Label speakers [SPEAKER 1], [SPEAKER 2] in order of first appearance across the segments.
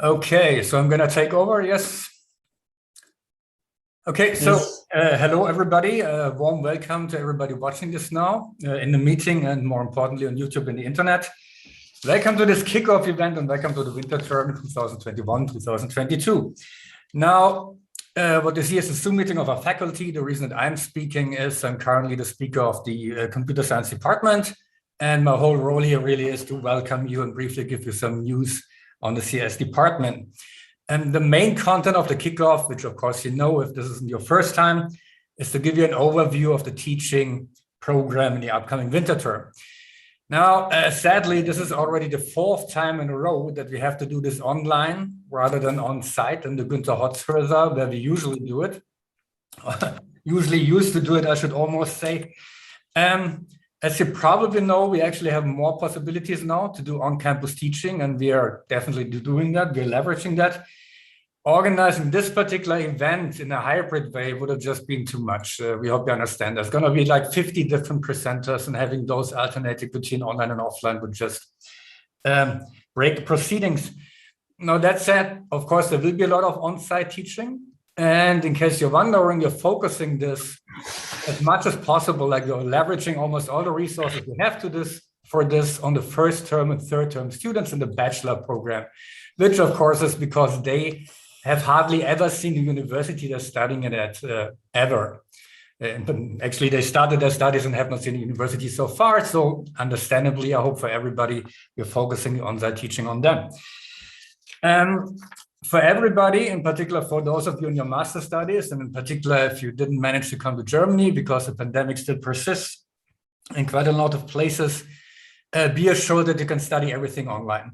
[SPEAKER 1] Okay, so I'm going to take over. Yes. Okay, so hello everybody. Warm welcome to everybody watching this now in the meeting and more importantly on YouTube and the internet. Welcome to this kickoff event and welcome to the winter term 2021-2022. Now, what you see is a Zoom meeting of our faculty. The reason that I'm speaking is I'm currently the speaker of the computer science department, and my whole role here really is to welcome you and briefly give you some news on the CS department. And the main content of the kickoff, which of course you know if this isn't your first time, is to give you an overview of the teaching program in the upcoming winter term. Now, sadly, this is already the fourth time in a row that we have to do this online rather than on site in the Günther Hotzhäuser, where we usually do it. Usually used to do it, I should almost say. As you probably know, we actually have more possibilities now to do on-campus teaching, and we are definitely doing that. We're leveraging that. Organizing this particular event in a hybrid way would have just been too much. We hope you understand. There's going to be like 50 different presenters, and having those alternating between online and offline would just break the proceedings. Now, that said, of course, there will be a lot of on-site teaching. And in case you're wondering, you're focusing this as much as possible, like you're leveraging almost all the resources we have to this for this on the first term and third term students in the bachelor program, which of course is because they have hardly ever seen the university they're studying at ever. And actually, they started their studies and have not seen the university so far. So understandably, I hope for everybody, we're focusing on that teaching on them. For everybody, in particular for those of you in your master studies, and in particular if you didn't manage to come to Germany because the pandemic still persists in quite a lot of places, be assured that you can study everything online.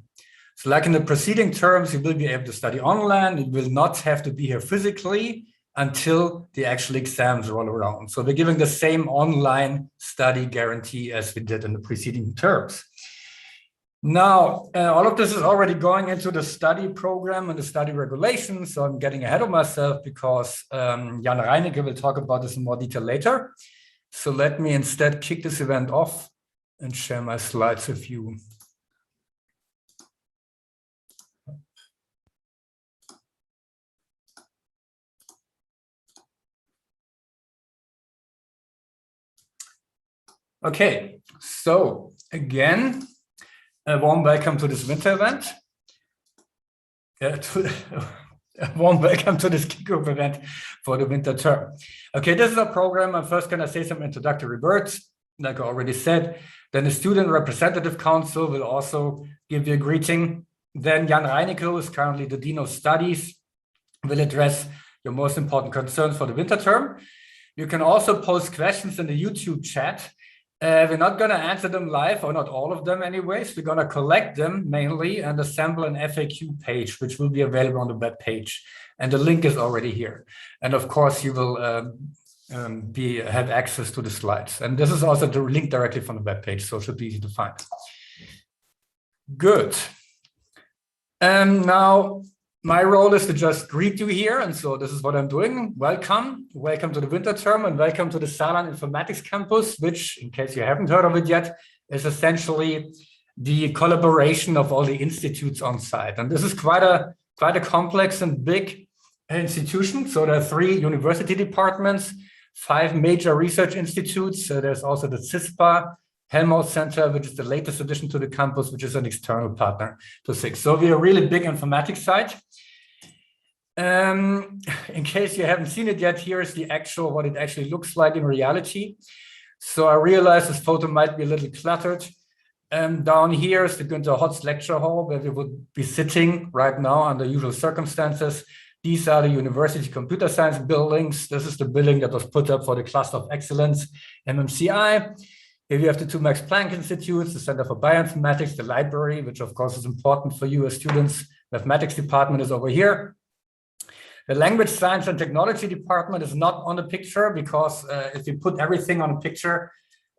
[SPEAKER 1] So like in the preceding terms, you will be able to study online. You will not have to be here physically until the actual exams roll around. So we're giving the same online study guarantee as we did in the preceding terms. Now, all of this is already going into the study program and the study regulations. So I'm getting ahead of myself because Jan Reinecke will talk about this in more detail later. So let me instead kick this event off and share my slides with you. Okay, so again, a warm welcome to this winter event. A warm welcome to this kickoff event for the winter term. Okay, this is a program. I'm first going to say some introductory words, like I already said. Then the Student Representative Council will also give you a greeting. Then Jan Reinecke, who is currently the Dean of Studies, will address your most important concerns for the winter term. You can also post questions in the YouTube chat. We're not going to answer them live, or not all of them anyways. We're going to collect them mainly and assemble an FAQ page, which will be available on the web page. And the link is already here. And of course, you will have access to the slides. And this is also the link directly from the web page, so it should be easy to find. Good. Now, my role is to just greet you here. And so this is what I'm doing. Welcome. Welcome to the winter term and welcome to the Saarland Informatics campus, which, in case you haven't heard of it yet, is essentially the collaboration of all the institutes on site. And this is quite a complex and big institution. So there are 3 university departments, 5 major research institutes. There's also the CISPA Helmholtz Center, which is the latest addition to the campus, which is an external partner to SIG. So we're a really big informatics site. In case you haven't seen it yet, here's the what it actually looks like in reality. So I realize this photo might be a little cluttered. Down here is the Günther Hotz lecture hall, where we would be sitting right now under usual circumstances. These are the university computer science buildings. This is the building that was put up for the Cluster of Excellence, MMCI. Here you have the 2 Max Planck Institutes, the Center for Bioinformatics, the library, which of course is important for you as students. Mathematics department is over here. The language science and technology department is not on the picture because if you put everything on a picture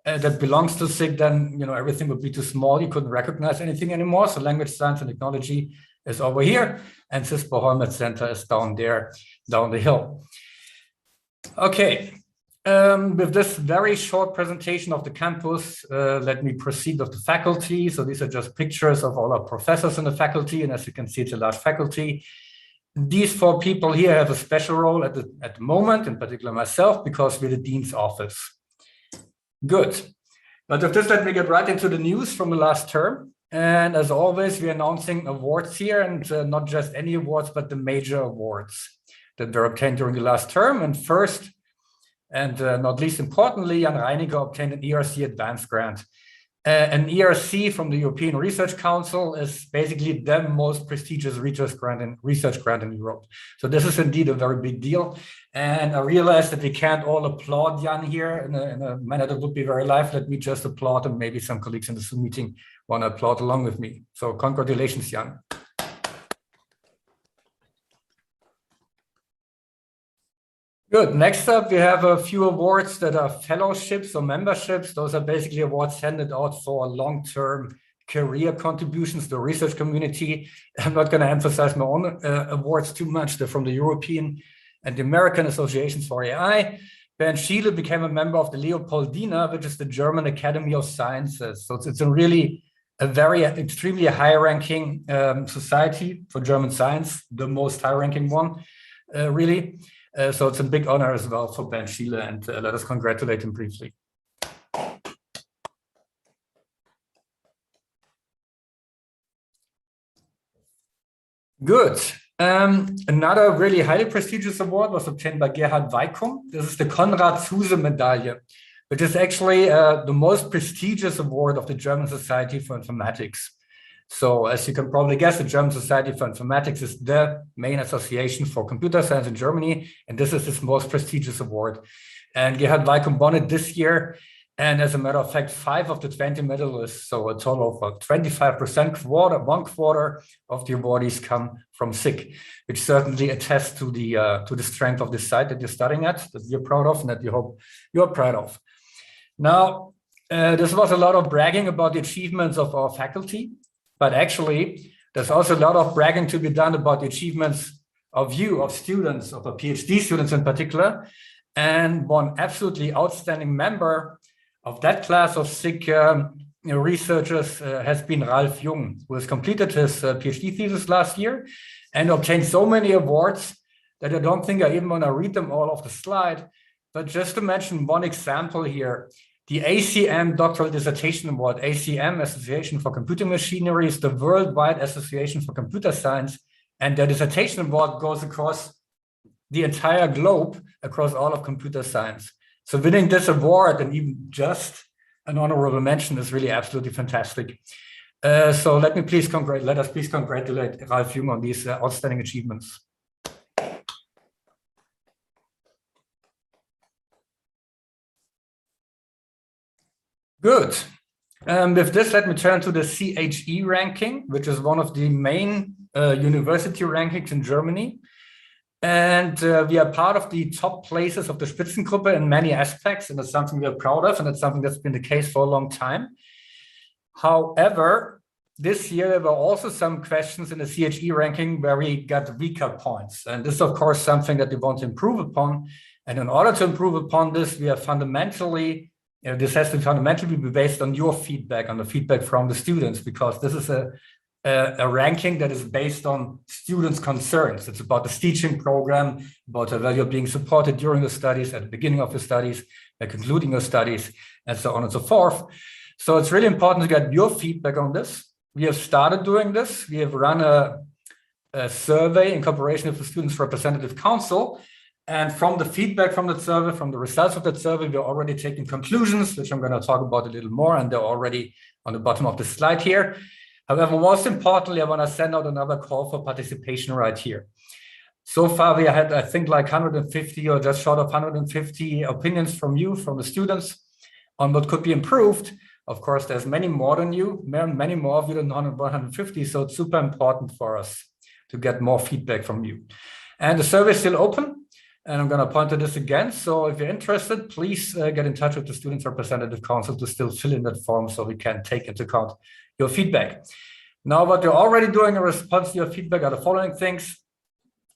[SPEAKER 1] that belongs to SIG, then everything would be too small. You couldn't recognize anything anymore. So language science and technology is over here, and CISPA Holmet Center is down there, down the hill. Okay. With this very short presentation of the campus, let me proceed with the faculty. So these are just pictures of all our professors in the faculty. And as you can see, it's a large faculty. These 4 people here have a special role at the moment, in particular myself, because we're the dean's office. Good. But with this, let me get right into the news from the last term. And as always, we're announcing awards here, and not just any awards, but the major awards that were obtained during the last term. And first, and not least importantly, Jan Reiniger obtained an ERC Advanced Grant. An ERC from the European Research Council is basically the most prestigious research grant in Europe. So this is indeed a very big deal. And I realize that we can't all applaud Jan here in a manner that would be very live. Let me just applaud, and maybe some colleagues in the Zoom meeting want to applaud along with me. So congratulations, Jan. Good. Next up, we have a few awards that are fellowships or memberships. Those are basically awards handed out for long-term career contributions to the research community. I'm not going to emphasize my own awards too much. They're from the European and the American Associations for AI. Bernd Schiele became a member of the Leopoldina, which is the German Academy of Sciences. So it's a very extremely high-ranking society for German science, the most high-ranking one, really. So it's a big honor as well for Bernd Schiele, and let us congratulate him briefly. Good. Another really highly prestigious award was obtained by Gerhard Weikum. This is the Konrad Zuse Medaille, which is actually the most prestigious award of the German Society for Informatics. So as you can probably guess, the German Society for Informatics is the main association for computer science in Germany, and this is its most prestigious award. And Gerhard Weikum won it this year. And as a matter of fact, 5 of the 20 medalists, so a total of 25%, one quarter of the awardees come from SIG, which certainly attests to the strength of the site that you're studying at, that you're proud of, and that you hope you're proud of. Now, this was a lot of bragging about the achievements of our faculty. But actually, there's also a lot of bragging to be done about the achievements of you, of students, of our PhD students in particular. And one absolutely outstanding member of that class of SIG researchers has been Ralf Jung, who has completed his PhD thesis last year and obtained so many awards that I don't think I even want to read them all off the slide. But just to mention one example here, the ACM Doctoral Dissertation Award, ACM, Association for Computing Machinery, is the worldwide association for computer science. And the dissertation award goes across the entire globe, across all of computer science. So winning this award, and even just an honorable mention, is really absolutely fantastic. So let us please congratulate Ralf Jung on these outstanding achievements. Good. With this, let me turn to the CHE ranking, which is one of the main university rankings in Germany. And we are part of the top places of the Spitzengruppe in many aspects, and it's something we are proud of, and it's something that's been the case for a long time. However, this year there were also some questions in the CHE ranking where we got weaker points. And this is, of course, something that we want to improve upon. And in order to improve upon this, we are fundamentally this has to fundamentally be based on your feedback, on the feedback from the students, because this is a ranking that is based on students' concerns. It's about the teaching program, about the value of being supported during the studies, at the beginning of the studies, at concluding your studies, and so on and so forth. So it's really important to get your feedback on this. We have started doing this. We have run a survey in cooperation with the Students' Representative Council. And from the feedback from that survey, from the results of that survey, we're already taking conclusions, which I'm going to talk about a little more, and they're already on the bottom of the slide here. However, most importantly, I want to send out another call for participation right here. So far, we had, I think, like 150 or just short of 150 opinions from you, from the students, on what could be improved. Of course, there's many more than you, many more of you than 150, so it's super important for us to get more feedback from you. And the survey is still open. And I'm going to point to this again. So if you're interested, please get in touch with the Students' Representative Council to still fill in that form so we can take into account your feedback. Now, what you're already doing in response to your feedback are the following things.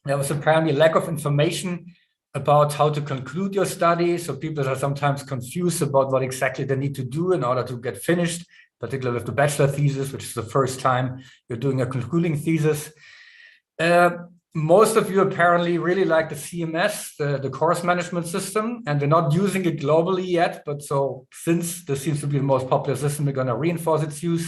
[SPEAKER 1] There was apparently lack of information about how to conclude your study. So people are sometimes confused about what exactly they need to do in order to get finished, particularly with the bachelor thesis, which is the first time you're doing a concluding thesis. Most of you apparently really like the CMS, the course management system, and we're not using it globally yet. But so since this seems to be the most popular system, we're going to reinforce its use.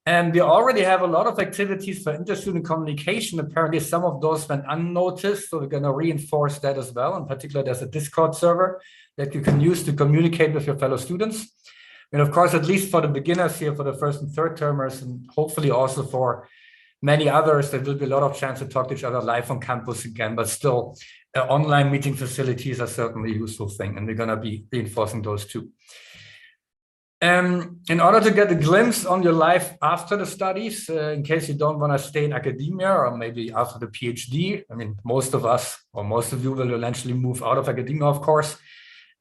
[SPEAKER 1] And we already have a lot of activities for inter-student communication. Apparently, some of those went unnoticed, so we're going to reinforce that as well. In particular, there's a Discord server that you can use to communicate with your fellow students. And of course, at least for the beginners here, for the first and third termers, and hopefully also for many others, there will be a lot of chance to talk to each other live on campus again, but still online meeting facilities are certainly a useful thing, and we're going to be reinforcing those too. In order to get a glimpse on your life after the studies, in case you don't want to stay in academia or maybe after the PhD, I mean, most of us or most of you will eventually move out of academia, of course.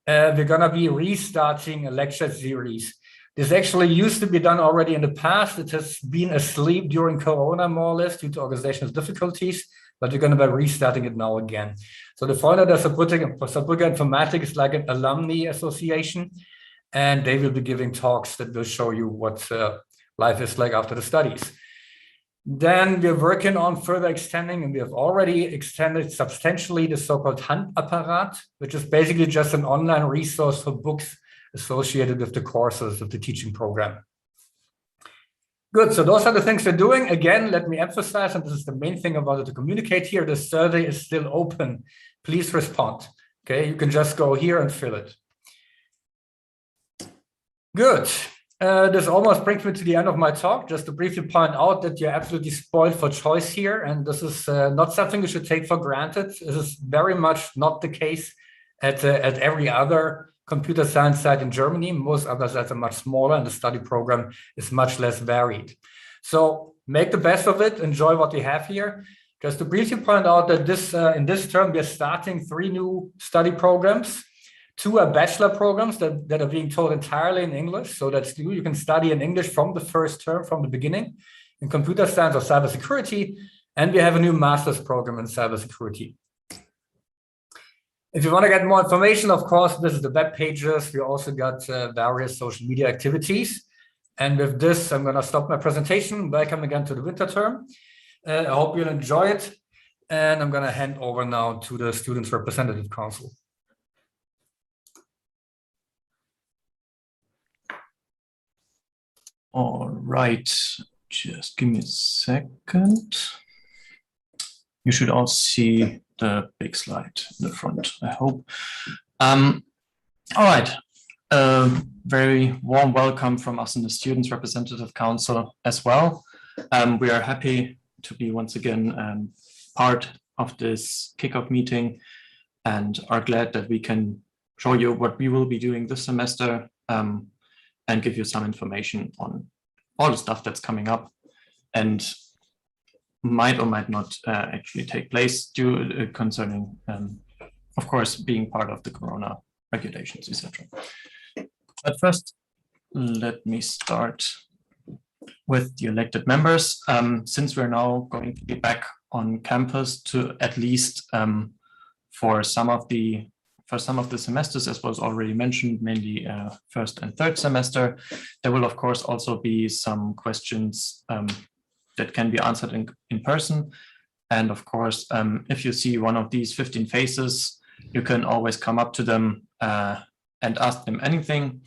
[SPEAKER 1] We're going to be restarting a lecture series. This actually used to be done already in the past. It has been asleep during Corona, more or less, due to organizational difficulties, but we're going to be restarting it now again. So the Freunde der Saarbrücker Informatics is like an alumni association, and they will be giving talks that will show you what life is like after the studies. Then we're working on further extending, and we have already extended substantially the so-called Handapparat, which is basically just an online resource for books associated with the courses of the teaching program. Good, so those are the things we're doing. Again, let me emphasize, and this is the main thing I wanted to communicate here, the survey is still open. Please respond, okay? You can just go here and fill it. Good. This almost brings me to the end of my talk. Just to briefly point out that you're absolutely spoiled for choice here, and this is not something you should take for granted. This is very much not the case at every other computer science site in Germany. Most other sites are much smaller, and the study program is much less varied. So make the best of it. Enjoy what we have here. Just to briefly point out that in this term, we're starting 3 new study programs. 2 are bachelor programs that are being taught entirely in English. So that's you can study in English from the first term, from the beginning, in computer science or cybersecurity. And we have a new master's program in cybersecurity. If you want to get more information, of course, this is the web pages. We also got various social media activities. And with this, I'm going to stop my presentation. Welcome again to the winter term. I hope you'll enjoy it. And I'm going to hand over now to the Students' Representative Council.
[SPEAKER 2] All right, just give me a second. You should all see the big slide in the front, I hope. All right, very warm welcome from us in the Students' Representative Council as well. We are happy to be once again part of this kickoff meeting and are glad that we can show you what we will be doing this semester and give you some information on all the stuff that's coming up and might or might not actually take place concerning, of course, being part of the Corona regulations, etc. But first, let me start with the elected members. Since we're now going to be back on campus to at least for some of the semesters, as was already mentioned, mainly first and third semester, there will of course also be some questions that can be answered in person. And of course, if you see one of these 15 faces, you can always come up to them and ask them anything.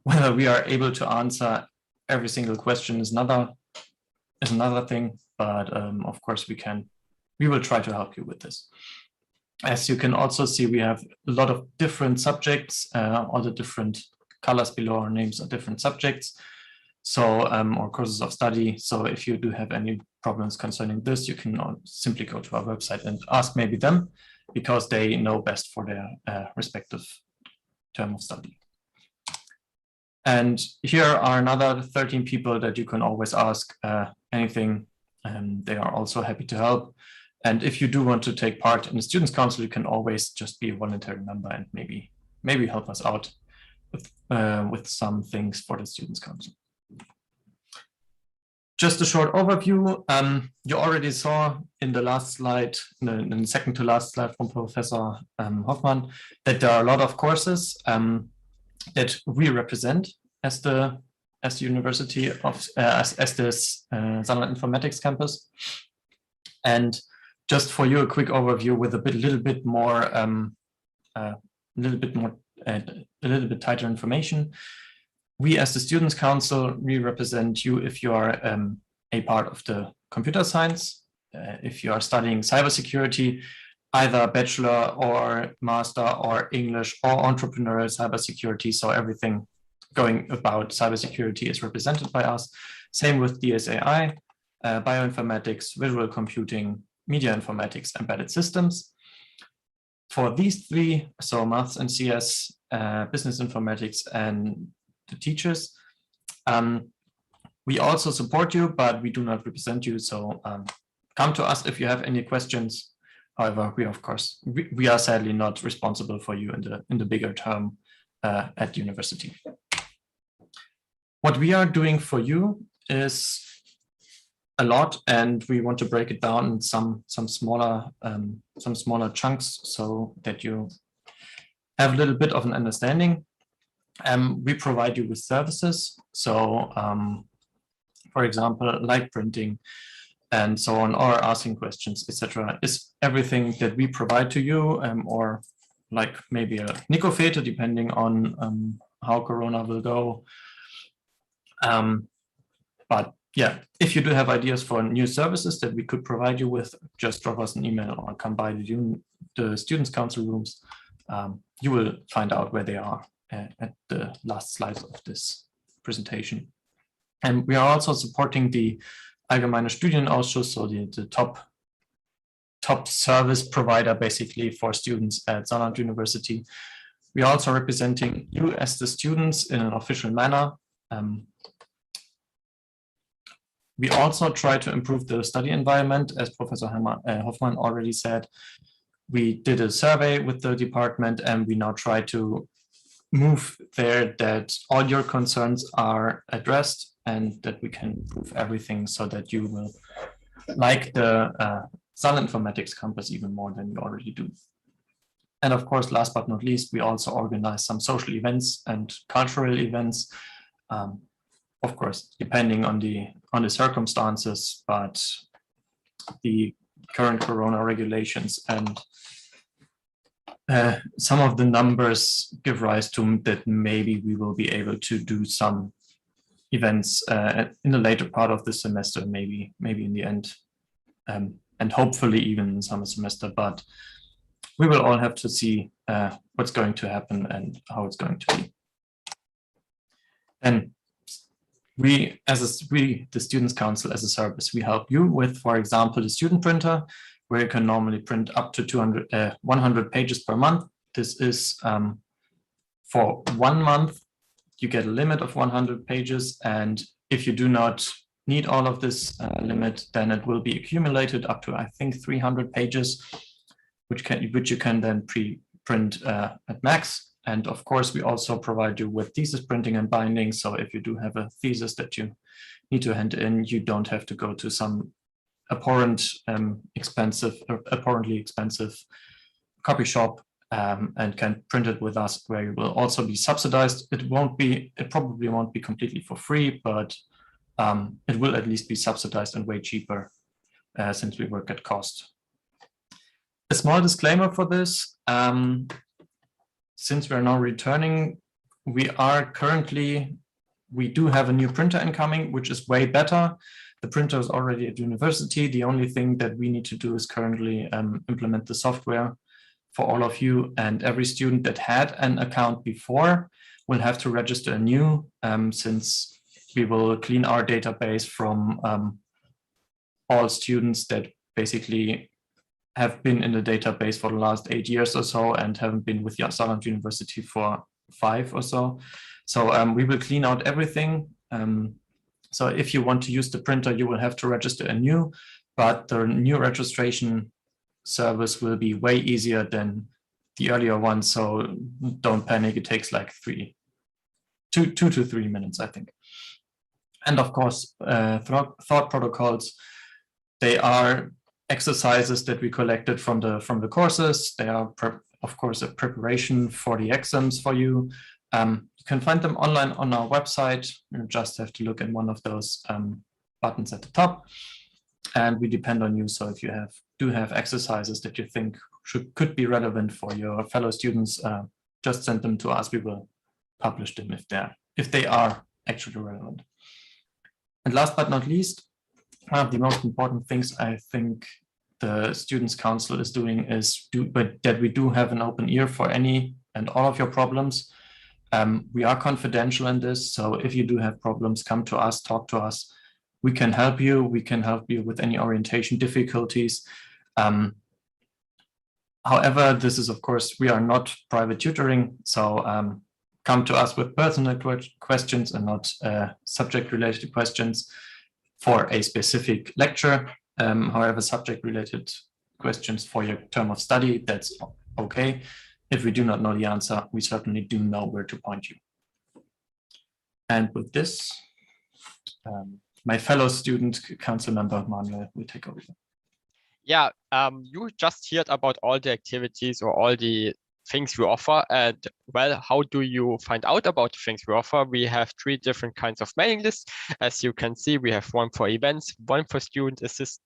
[SPEAKER 2] Whether we are able to answer every single question is another thing, but of course we will try to help you with this. As you can also see, we have a lot of different subjects. All the different colors below our names are different subjects, so or courses of study. So if you do have any problems concerning this, you can simply go to our website and ask maybe them, because they know best for their respective term of study. And here are another 13 people that you can always ask anything, and they are also happy to help. And if you do want to take part in the Students' Council, you can always just be a voluntary member and maybe help us out with some things for the Students' Council. just a short overview. You already saw in the last slide, in the second to last slide from Professor Hoffmann, that there are a lot of courses that we represent as the University of as this Saarland Informatics campus. And just for you, a quick overview with a little bit tighter information. We, as the Students' Council, we represent you if you are a part of the computer science, if you are studying cybersecurity, either bachelor or master or English or entrepreneurial cybersecurity. So everything going about cybersecurity is represented by us. Same with DSAI, bioinformatics, visual computing, media informatics, embedded systems. For these three, so maths and CS, business informatics, and the teachers, we also support you, but we do not represent you. So come to us if you have any questions. However, we of course we are sadly not responsible for you in the bigger term at the university. What we are doing for you is a lot, and we want to break it down in some smaller chunks so that you have a little bit of an understanding. We provide you with services. So, for example, like printing and so on, or asking questions, etc., is everything that we provide to you, or like maybe a Nikofete, depending on how Corona will go. But yeah, if you do have ideas for new services that we could provide you with, just drop us an email or come by the Students' Council rooms. You will find out where they are at the last slides of this presentation. And we are also supporting the Allgemeine Studienausschuss, so the top service provider basically for students at Saarland University. We are also representing you as the students in an official manner. We also try to improve the study environment, as Professor Hoffmann already said. We did a survey with the department, and we now try to move there that all your concerns are addressed and that we can improve everything so that you will like the Saarland Informatics campus even more than you already do. And of course, last but not least, we also organize some social events and cultural events. Of course, depending on the circumstances, but the current Corona regulations and some of the numbers give rise to that maybe we will be able to do some events in the later part of the semester, maybe in the end, and hopefully even in summer semester. But we will all have to see what's going to happen and how it's going to be. And we, the Students' Council as a service, we help you with, for example, the student printer, where you can normally print up to 100 pages per month. This is for 1 month, you get a limit of 100 pages. And if you do not need all of this limit, then it will be accumulated up to, I think, 300 pages, which you can then pre-print at max. And of course, we also provide you with thesis printing and binding. So if you do have a thesis that you need to hand in, you don't have to go to some apparently expensive copy shop and can print it with us, where you will also be subsidized. It probably won't be completely for free, but it will at least be subsidized and way cheaper since we work at cost. A small disclaimer for this. Since we're now returning, we do have a new printer incoming, which is way better. The printer is already at university. The only thing that we need to do is currently implement the software for all of you, and every student that had an account before will have to register anew, since we will clean our database from all students that basically have been in the database for the last 8 years or so and haven't been with Saarland University for 5 or so. So we will clean out everything. So if you want to use the printer, you will have to register anew, but the new registration service will be way easier than the earlier one. So don't panic, it takes like 2 to 3 minutes, I think. And of course, thought protocols, they are exercises that we collected from the courses. They are, of course, a preparation for the exams for you. You can find them online on our website. You just have to look in one of those buttons at the top. And we depend on you. So if you do have exercises that you think could be relevant for your fellow students, just send them to us. We will publish them if they are actually relevant. And last but not least, one of the most important things I think the Students' Council is doing is that we do have an open ear for any and all of your problems. We are confidential in this, so if you do have problems, come to us, talk to us. We can help you. We can help you with any orientation difficulties. However, this is, of course, we are not private tutoring, so come to us with personal questions and not subject-related questions for a specific lecture. However, subject-related questions for your term of study, that's okay. If we do not know the answer, we certainly do know where to point you. And with this, my fellow student council member, Manuel, will take over.
[SPEAKER 3] Yeah, you just heard about all the activities or all the things we offer, and well, how do you find out about the things we offer? We have 3 different kinds of mailing lists. As you can see, we have one for events, one for student assist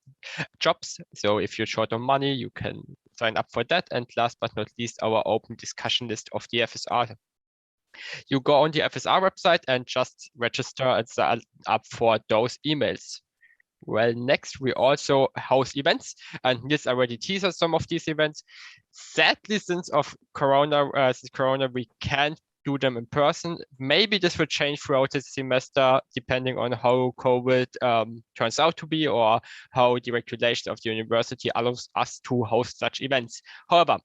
[SPEAKER 3] jobs. So if you're short on money, you can sign up for that. And last but not least, our open discussion list of the FSR. You go on the FSR website and just register and sign up for those emails. Well, next we also host events, and Nils already teased some of these events. Sadly, since Corona, we can't do them in person. Maybe this will change throughout the semester, depending on how COVID turns out to be, or how the regulations of the university allows us to host such events. However,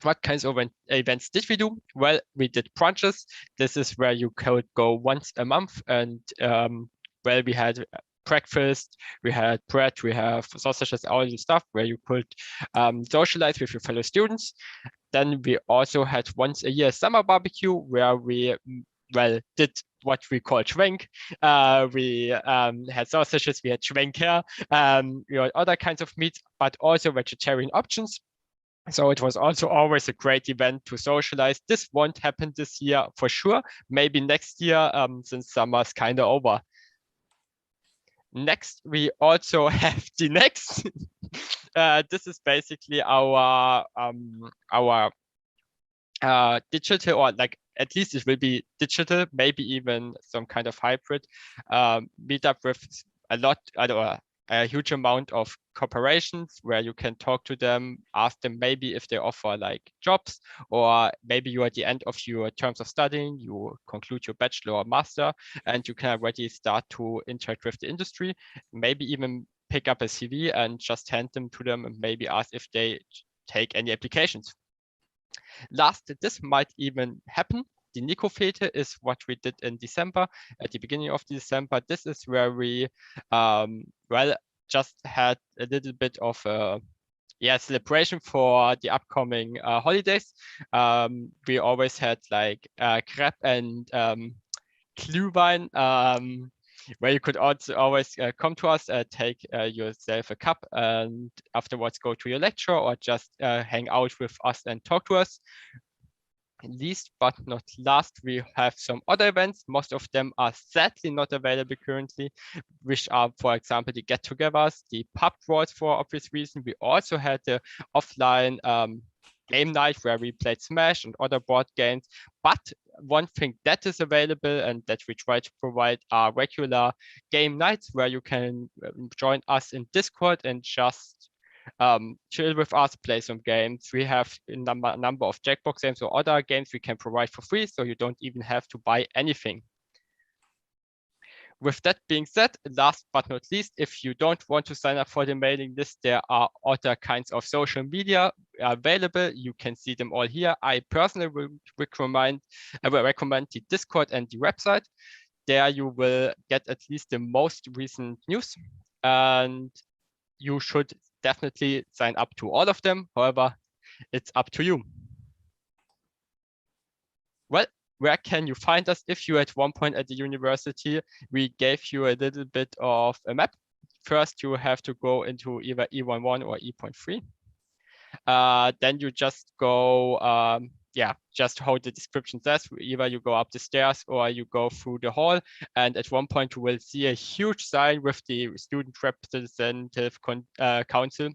[SPEAKER 3] what kinds of events did we do? Well, we did brunches. This is where you could go once a month, and well, we had breakfast, we had bread, we have sausages, all the stuff where you could socialize with your fellow students. Then we also had once a year summer barbecue where we did what we call schwenk. We had sausages, we had schwenker, we had other kinds of meats, but also vegetarian options. So it was also always a great event to socialize. This won't happen this year for sure. Maybe next year, since summer's kind of over. Next, we also have the next. This is basically our digital, or like at least it will be digital, maybe even some kind of hybrid meetup with a huge amount of corporations where you can talk to them, ask them maybe if they offer like jobs, or maybe you're at the end of your terms of studying, you conclude your bachelor or master, and you can already start to interact with the industry, maybe even pick up a CV and just hand them to them and maybe ask if they take any applications. Last, this might even happen. The Nico Fete is what we did in December, at the beginning of December. This is where we, just had a little bit of a celebration for the upcoming holidays. We always had like crepe and Glühwein, where you could also always come to us, take yourself a cup, and afterwards go to your lecture or just hang out with us and talk to us. Least but not last, we have some other events. Most of them are sadly not available currently, which are, for example, the get-togethers, the pub crawls for obvious reason. We also had the offline game night where we played Smash and other board games. But one thing that is available and that we try to provide are regular game nights where you can join us in Discord and just chill with us, play some games. We have a number of Jackbox games or other games we can provide for free, so you don't even have to buy anything. With that being said, last but not least, if you don't want to sign up for the mailing list, there are other kinds of social media available. You can see them all here. I personally will recommend the Discord and the website. There you will get at least the most recent news, and you should definitely sign up to all of them. However, it's up to you. Well, where can you find us? If you at one point at the university, we gave you a little bit of a map. First, you have to go into either E11 or E.3. Then you just go, just how the description says, either you go up the stairs or you go through the hall. And at one point you will see a huge sign with the student representative council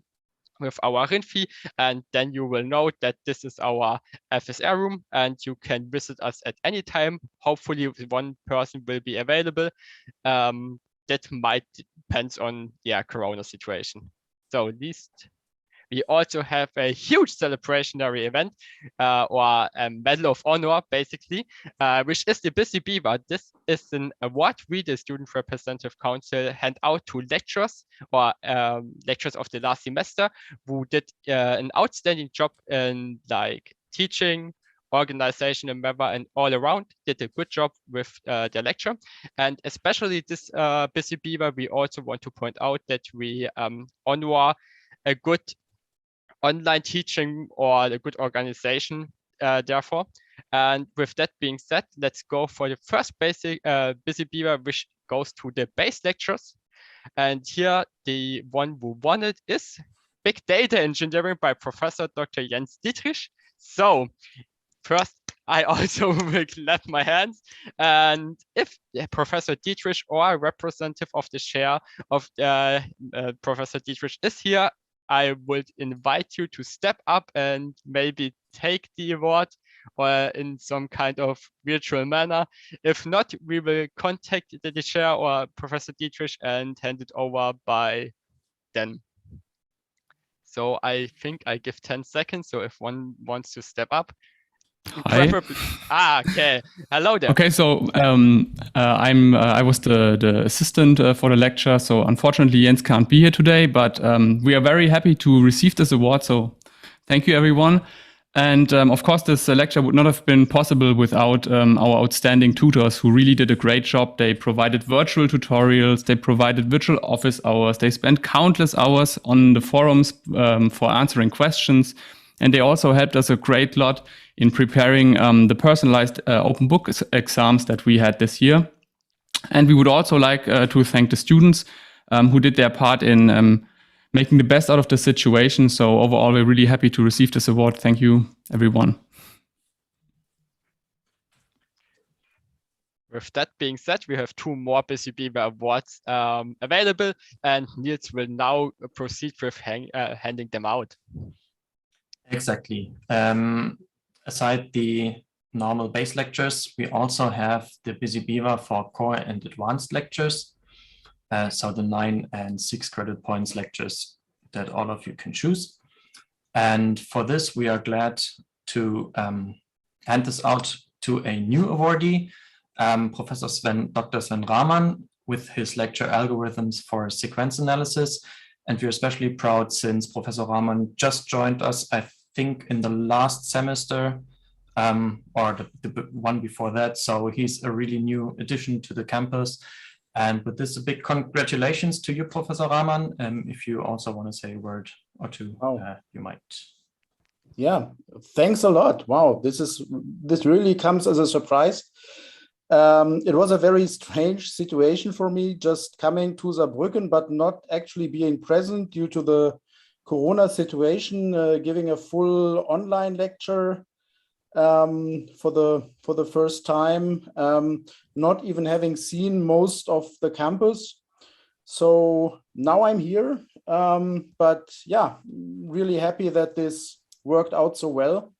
[SPEAKER 3] with our Rinfi, and then you will know that this is our FSR room and you can visit us at any time. Hopefully one person will be available. That might depend on the Corona situation. So at least we also have a huge celebrationary event or a Medal of Honor, basically, which is the Busy Beaver. This is an award we, the Student Representative Council, hand out to lecturers or lecturers of the last semester who did an outstanding job in like teaching, organization, and member, and all around did a good job with their lecture. And especially this Busy Beaver, we also want to point out that we honor a good online teaching or a good organization, therefore. And with that being said, let's go for the first basic Busy Beaver, which goes to the base lectures. And here, the one who won it is Big Data Engineering by Professor Dr. Jens Dietrich. So first, I also will clap my hands. And if Professor Dietrich or a representative of the chair of Professor Dietrich is here, I would invite you to step up and maybe take the award or in some kind of virtual manner. If not, we will contact the chair or Professor Dietrich and hand it over by then. So I think I give 10 seconds. So if one wants to step up.
[SPEAKER 4] Hi.
[SPEAKER 3] Okay. Hello there.
[SPEAKER 4] Okay, so I was the assistant for the lecture. So unfortunately, Jens can't be here today, but we are very happy to receive this award. So thank you, everyone. And of course, this lecture would not have been possible without our outstanding tutors who really did a great job. They provided virtual tutorials, they provided virtual office hours, they spent countless hours on the forums for answering questions. And they also helped us a great lot in preparing the personalized open book exams that we had this year. And we would also like to thank the students who did their part in making the best out of the situation. So overall, we're really happy to receive this award. Thank you, everyone.
[SPEAKER 3] With that being said, we have 2 more Busy Beaver awards available, and Niels will now proceed with handing them out.
[SPEAKER 2] Exactly. Aside the normal base lectures, we also have the Busy Beaver for core and advanced lectures. So the 9 and 6 credit points lectures that all of you can choose. And for this, we are glad to hand this out to a new awardee, Professor Dr. Sven Rahman, with his lecture Algorithms for Sequence Analysis. And we're especially proud since Professor Rahman just joined us, I think in the last semester or the one before that. So he's a really new addition to the campus. And with this, a big congratulations to you, Professor Rahman. If you also want to say a word or two, you might.
[SPEAKER 5] Yeah, thanks a lot. Wow, this really comes as a surprise. It was a very strange situation for me, just coming to Saarbrücken, but not actually being present due to the Corona situation, giving a full online lecture for the first time, not even having seen most of the campus. So now I'm here, but yeah, really happy that this worked out so well.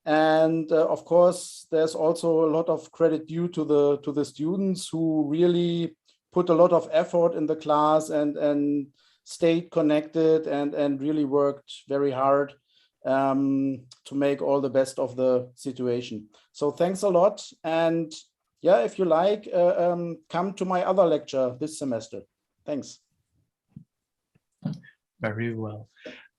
[SPEAKER 5] And of course, there's also a lot of credit due to the students who really put a lot of effort in the class and stayed connected and really worked very hard to make all the best of the situation. So thanks a lot. And yeah, if you like, come to my other lecture this semester. Thanks.
[SPEAKER 2] Very well.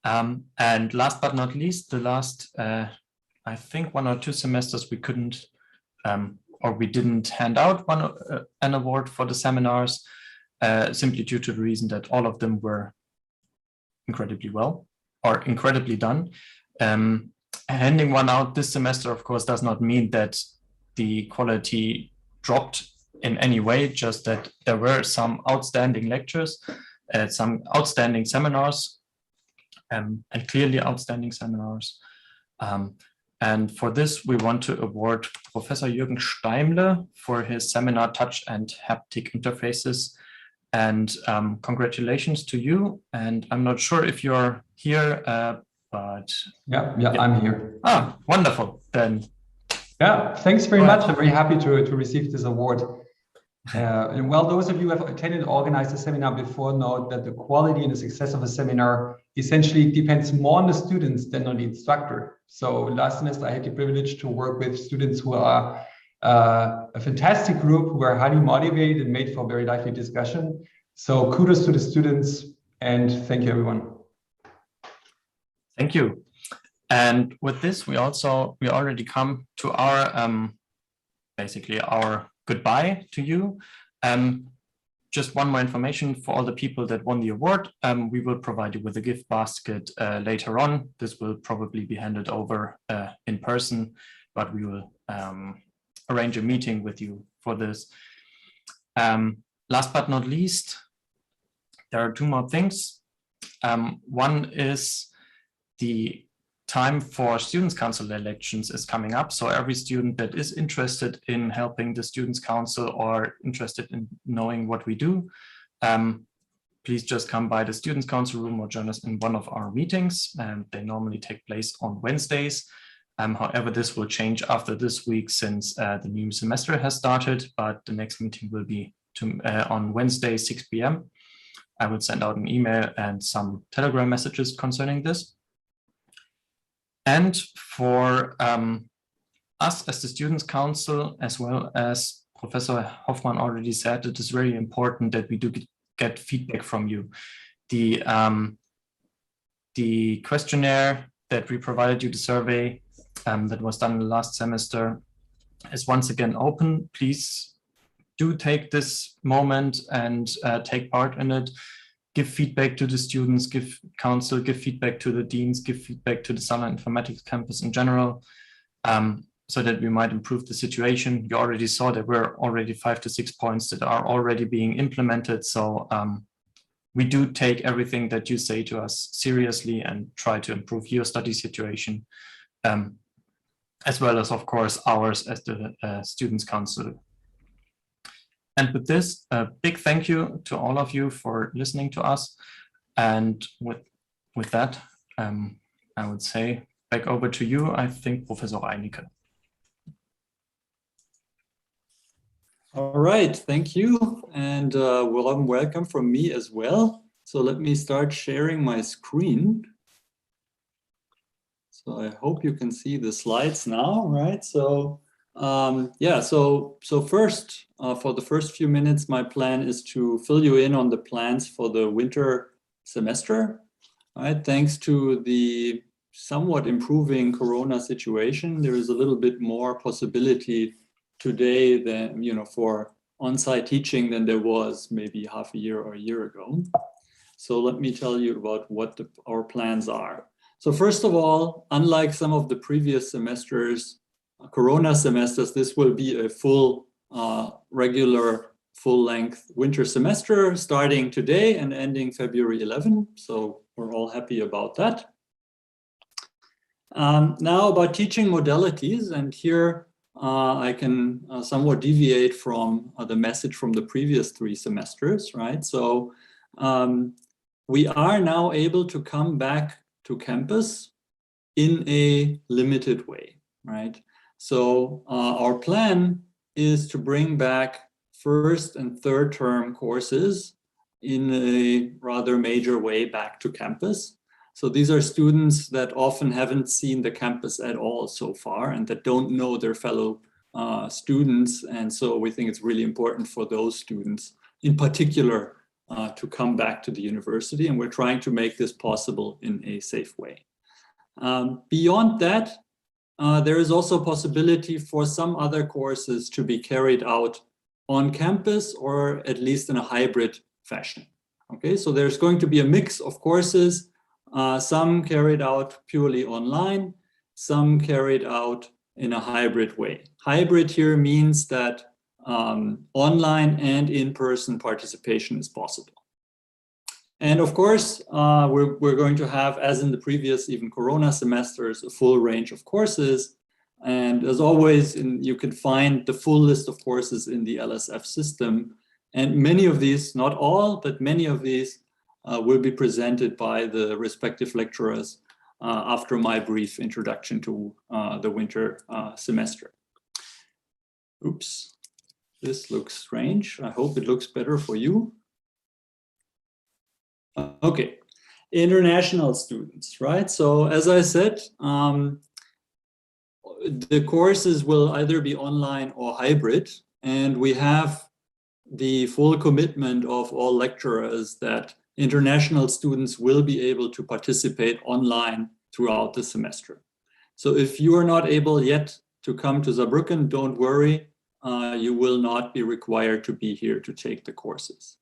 [SPEAKER 2] And last but not least, the last, I think 1 or 2 semesters we couldn't, or we didn't hand out an award for the seminars, simply due to the reason that all of them were incredibly well or incredibly done. Handing one out this semester, of course, does not mean that the quality dropped in any way, just that there were some outstanding lectures, some outstanding seminars, and clearly outstanding seminars. And for this, we want to award Professor Jürgen Steimle for his seminar Touch and Haptic Interfaces. And congratulations to you. And I'm not sure if you're here, but...
[SPEAKER 6] Yeah, I'm here.
[SPEAKER 2] Ah, wonderful. Then.
[SPEAKER 6] Yeah, thanks very much. I'm very happy to receive this award. And well, those of you who have attended and organized a seminar before know that the quality and the success of a seminar essentially depends more on the students than on the instructor. So last semester, I had the privilege to work with students who are a fantastic group, who are highly motivated and made for a very lively discussion. So kudos to the students and thank you, everyone.
[SPEAKER 2] Thank you. And with this, we already come to our, basically our goodbye to you. Just one more information for all the people that won the award. We will provide you with a gift basket later on. This will probably be handed over in person, but we will arrange a meeting with you for this. Last but not least, there are two more things. One is the time for Students' Council elections is coming up. So every student that is interested in helping the Students' Council or interested in knowing what we do, please just come by the Students' Council room or join us in one of our meetings. They normally take place on Wednesdays. However, this will change after this week since the new semester has started, but the next meeting will be on Wednesday, 6 p.m. I will send out an email and some Telegram messages concerning this. And for us as the Students' Council, as well as Professor Hoffmann already said, it is very important that we do get feedback from you. The questionnaire that we provided you, the survey that was done last semester, is once again open. Please do take this moment and take part in it. Give feedback to the students, give counsel, give feedback to the deans, give feedback to the Saarland Informatics campus in general, so that we might improve the situation. You already saw there were already 5 to 6 points that are already being implemented. So we do take everything that you say to us seriously and try to improve your study situation, as well as, of course, ours as the Students' Council. And with this, a big thank you to all of you for listening to us. And with that, I would say back over to you, I think, Professor Reinicke.
[SPEAKER 7] All right, thank you. And warm welcome from me as well. So let me start sharing my screen. So I hope you can see the slides now, right? So yeah, so first, for the first few minutes, my plan is to fill you in on the plans for the winter semester. All right, thanks to the somewhat improving Corona situation, there is a little bit more possibility today than, for on-site teaching than there was maybe half a year or a year ago. So let me tell you about what our plans are. So first of all, unlike some of the previous semesters, Corona semesters, this will be a full, regular, full-length winter semester starting today and ending February 11. So we're all happy about that. Now about teaching modalities, and here I can somewhat deviate from the message from the previous 3 semesters, right? So we are now able to come back to campus in a limited way, right? So our plan is to bring back first and third term courses in a rather major way back to campus. So these are students that often haven't seen the campus at all so far and that don't know their fellow students. And so we think it's really important for those students in particular to come back to the university. And we're trying to make this possible in a safe way. Beyond that, there is also possibility for some other courses to be carried out on campus or at least in a hybrid fashion. Okay, so there's going to be a mix of courses, some carried out purely online, some carried out in a hybrid way. Hybrid here means that online and in-person participation is possible. And of course, we're going to have, as in the previous even Corona semesters, a full range of courses. And as always, you can find the full list of courses in the LSF system. And many of these, not all, but many of these will be presented by the respective lecturers after my brief introduction to the winter semester. Oops, this looks strange. I hope it looks better for you. Okay, international students, right? So as I said, the courses will either be online or hybrid, and we have the full commitment of all lecturers that international students will be able to participate online throughout the semester. So if you are not able yet to come to Saarbrücken, don't worry, you will not be required to be here to take the courses.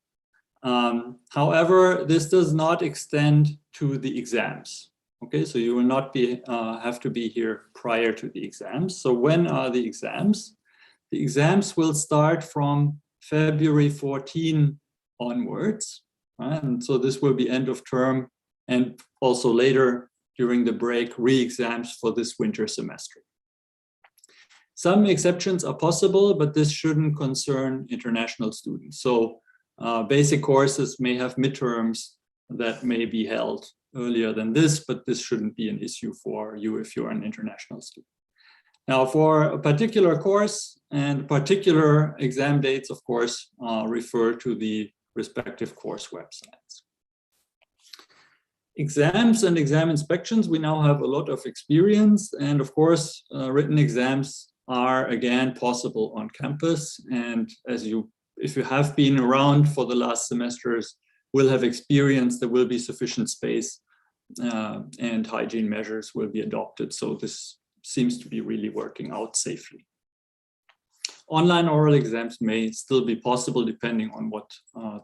[SPEAKER 7] However, this does not extend to the exams. Okay, so you will not be have to be here prior to the exams. So when are the exams? The exams will start from February 14 onwards. Right? And so this will be end of term and also later during the break, re-exams for this winter semester. Some exceptions are possible, but this shouldn't concern international students. So basic courses may have midterms that may be held earlier than this, but this shouldn't be an issue for you if you're an international student. Now, for a particular course and particular exam dates, of course, refer to the respective course websites. Exams and exam inspections, we now have a lot of experience, and of course, written exams are again possible on campus. And if you have been around for the last semesters, will have experienced there will be sufficient space and hygiene measures will be adopted. So this seems to be really working out safely. Online oral exams may still be possible depending on what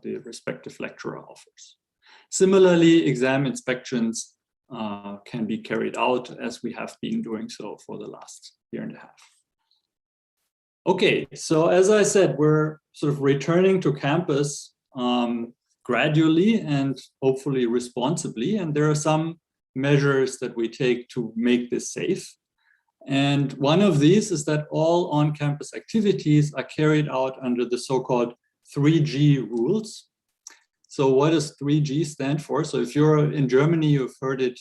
[SPEAKER 7] the respective lecturer offers. Similarly, exam inspections can be carried out as we have been doing so for the last year and a half. Okay, so as I said, we're sort of returning to campus gradually and hopefully responsibly. And there are some measures that we take to make this safe. And one of these is that all on-campus activities are carried out under the so-called 3G rules. So what does 3G stand for? So if you're in Germany, you've heard it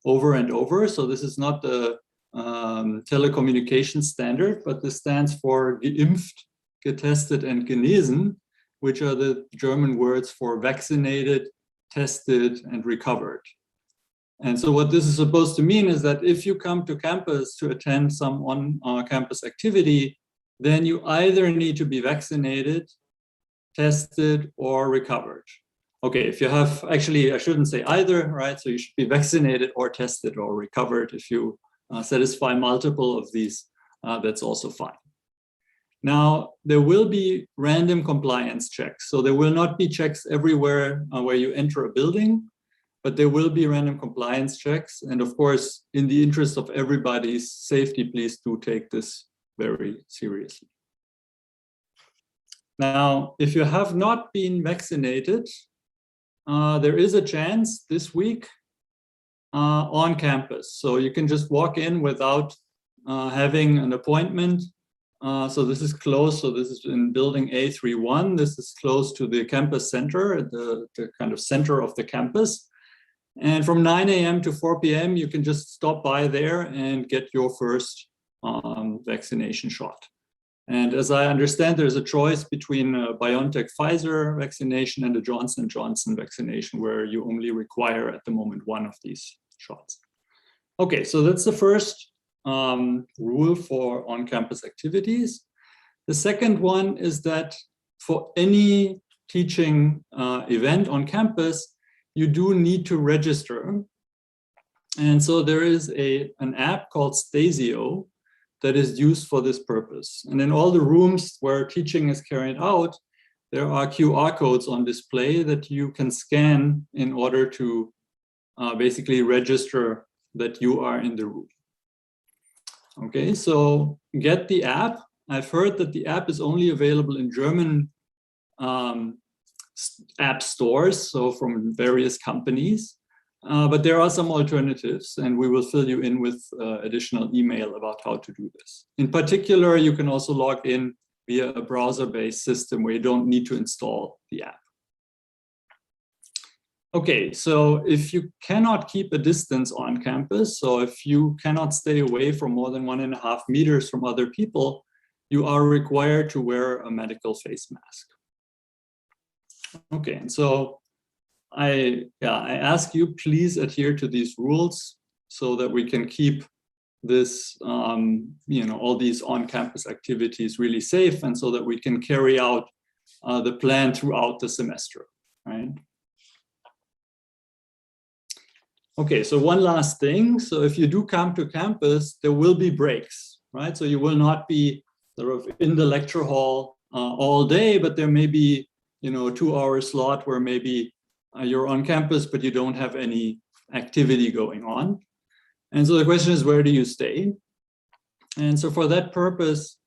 [SPEAKER 7] over and over. So this is not the telecommunication standard, but this stands for geimpft, getestet, and genesen, which are the German words for vaccinated, tested, and recovered. And so what this is supposed to mean is that if you come to campus to attend some on-campus activity, then you either need to be vaccinated, tested, or recovered. Okay, if you have, actually, I shouldn't say either, right? So you should be vaccinated or tested or recovered. If you satisfy multiple of these, that's also fine. Now, there will be random compliance checks. So there will not be checks everywhere where you enter a building, but there will be random compliance checks. And of course, in the interest of everybody's safety, please do take this very seriously. Now, if you have not been vaccinated, there is a chance this week on campus. So you can just walk in without having an appointment. So this is close. So this is in building A31. This is close to the campus center, the kind of center of the campus. And from 9 a.m. to 4 p.m., you can just stop by there and get your first vaccination shot. And as I understand, there's a choice between a BioNTech Pfizer vaccination and a Johnson & Johnson vaccination, where you only require at the moment one of these shots. Okay, so that's the first rule for on-campus activities. The second one is that for any teaching event on campus, you do need to register. And so there is an app called Stasio that is used for this purpose. And in all the rooms where teaching is carried out, there are QR codes on display that you can scan in order to basically register that you are in the room. Okay, so get the app. I've heard that the app is only available in German app stores, so from various companies. But there are some alternatives, and we will fill you in with additional email about how to do this. In particular, you can also log in via a browser-based system where you don't need to install the app. Okay, so if you cannot keep a distance on campus, so if you cannot stay away from more than 1.5 meters from other people, you are required to wear a medical face mask. Okay, and so I ask you, please adhere to these rules so that we can keep this, all these on-campus activities really safe, and so that we can carry out the plan throughout the semester, right? Okay, so one last thing. So if you do come to campus, there will be breaks, right? So you will not be sort of in the lecture hall all day, but there may be, a 2-hour slot where maybe you're on campus, but you don't have any activity going on. And so the question is, where do you stay? And so for that purpose,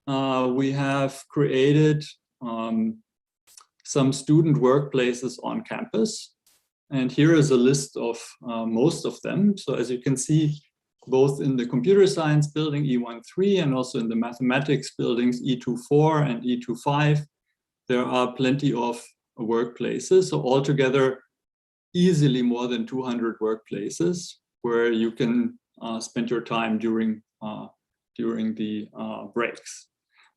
[SPEAKER 7] we have created some student workplaces on campus. And here is a list of most of them. So as you can see, both in the computer science building E13 and also in the mathematics buildings E24 and E25, there are plenty of workplaces. So altogether, easily more than 200 workplaces where you can spend your time during the breaks.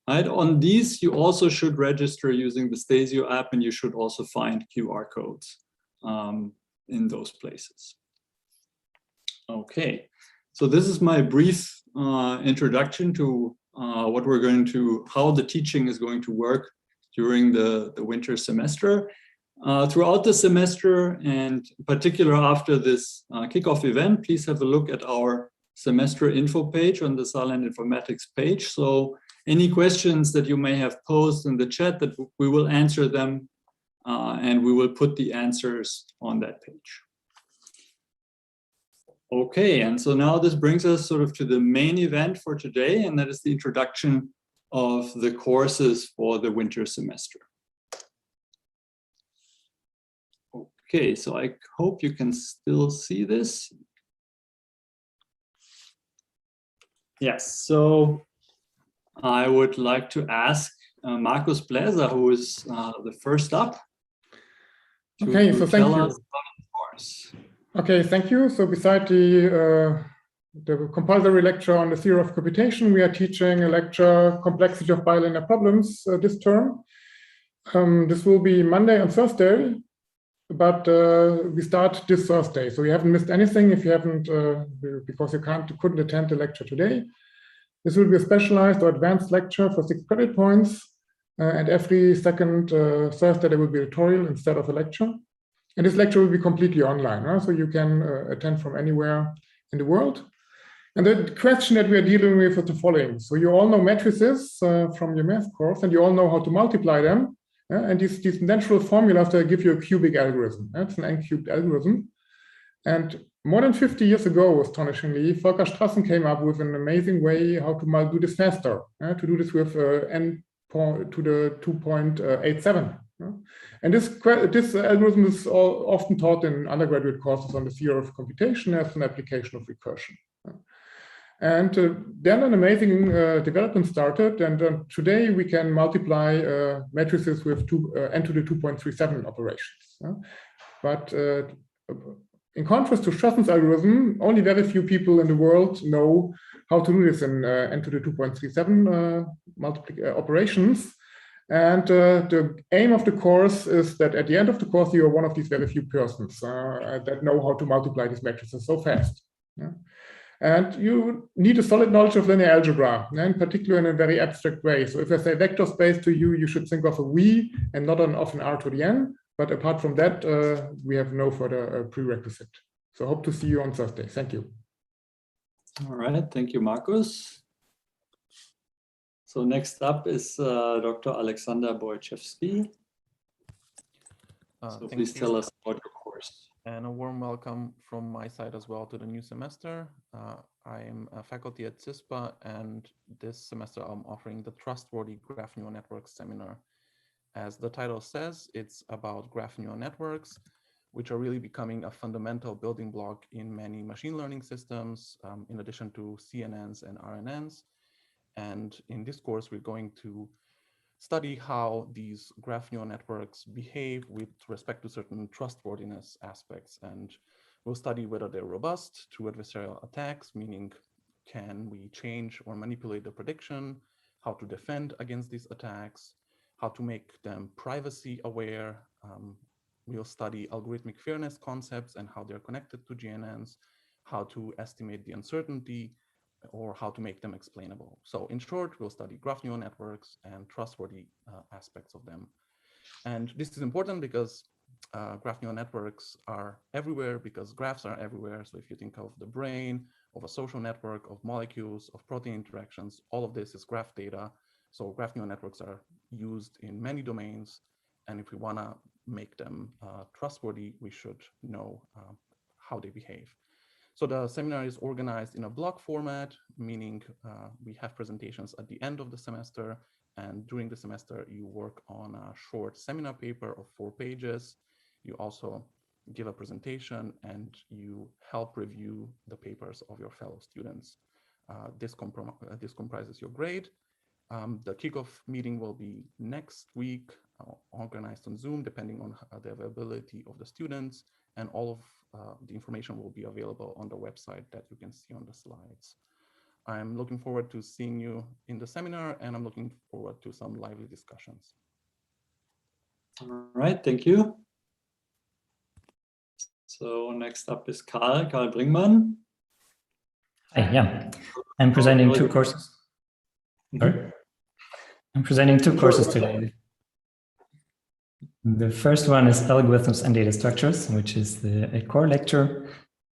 [SPEAKER 7] Right? On these, you also should register using the Stasio app, and you should also find QR codes in those places. Okay, so this is my brief introduction to how the teaching is going to work during the winter semester. Throughout the semester, and in particular after this kickoff event, please have a look at our semester info page on the Saarland Informatics page. So any questions that you may have posed in the chat, that we will answer them, and we will put the answers on that page. Okay, and so now this brings us sort of to the main event for today, and that is the introduction of the courses for the winter semester. Okay, so I hope you can still see this. Yes, so I would like to ask Markus Bläser, who is the first up.
[SPEAKER 8] Okay, so thank you. Okay, thank you. So beside the compulsory lecture on the theory of computation, we are teaching a lecture, Complexity of Bilinear Problems, this term. This will be Monday and Thursday, but we start this Thursday. So you haven't missed anything if you haven't, because you couldn't attend the lecture today. This will be a specialized or advanced lecture for 6 credit points. And every second Thursday, there will be a tutorial instead of a lecture. And this lecture will be completely online, right? So you can attend from anywhere in the world. And the question that we are dealing with is the following. So you all know matrices from your math course, and you all know how to multiply them. And these natural formulas that give you a cubic algorithm. It's an n-cubed algorithm. And more than 50 years ago, astonishingly, Volker Strassen came up with an amazing way how to do this faster, to do this with n to the 2.87. And this algorithm is often taught in undergraduate courses on the theory of computation as an application of recursion. And then an amazing development started, and today we can multiply matrices with n to the 2.37 operations. But in contrast to Strassen's algorithm, only very few people in the world know how to do this in n to the 2.37 operations. And the aim of the course is that at the end of the course, you are one of these very few persons that know how to multiply these matrices so fast. And you need a solid knowledge of linear algebra, in particular in a very abstract way. So if I say vector space to you, you should think of a V and not of an R to the N. But apart from that, we have no further prerequisite. So hope to see you on Thursday. Thank you.
[SPEAKER 7] All right, thank you, Markus. So next up is Dr. Alexander Wojciechowski. So please tell us about your course.
[SPEAKER 9] And a warm welcome from my side as well to the new semester.
[SPEAKER 2] I'm a faculty at CISPA, and this semester I'm offering the Trustworthy Graph Neural Networks seminar. As the title says, it's about graph neural networks, which are really becoming a fundamental building block in many machine learning systems, in addition to CNNs and RNNs. And in this course, we're going to study how these graph neural networks behave with respect to certain trustworthiness aspects. And we'll study whether they're robust to adversarial attacks, meaning can we change or manipulate the prediction, how to defend against these attacks, how to make them privacy aware. We'll study algorithmic fairness concepts and how they're connected to GNNs, how to estimate the uncertainty, or how to make them explainable. So in short, we'll study graph neural networks and trustworthy aspects of them. And this is important because graph neural networks are everywhere, because graphs are everywhere. So if you think of the brain, of a social network, of molecules, of protein interactions, all of this is graph data. So graph neural networks are used in many domains. And if we want to make them trustworthy, we should know how they behave. So the seminar is organized in a block format, meaning we have presentations at the end of the semester. And during the semester, you work on a short seminar paper of 4 pages. You also give a presentation and you help review the papers of your fellow students. This comprises your grade. The kickoff meeting will be next week, organized on Zoom, depending on the availability of the students, and all of the information will be available on the website that you can see on the slides. I'm looking forward to seeing you in the seminar, and I'm looking forward to some lively discussions.
[SPEAKER 7] All right, thank you. So next up is Karl Bringmann.
[SPEAKER 9] Hi, yeah, I'm presenting 2 courses. Sorry? I'm presenting 2 courses today. The first one is Algorithms and Data Structures, which is a core lecture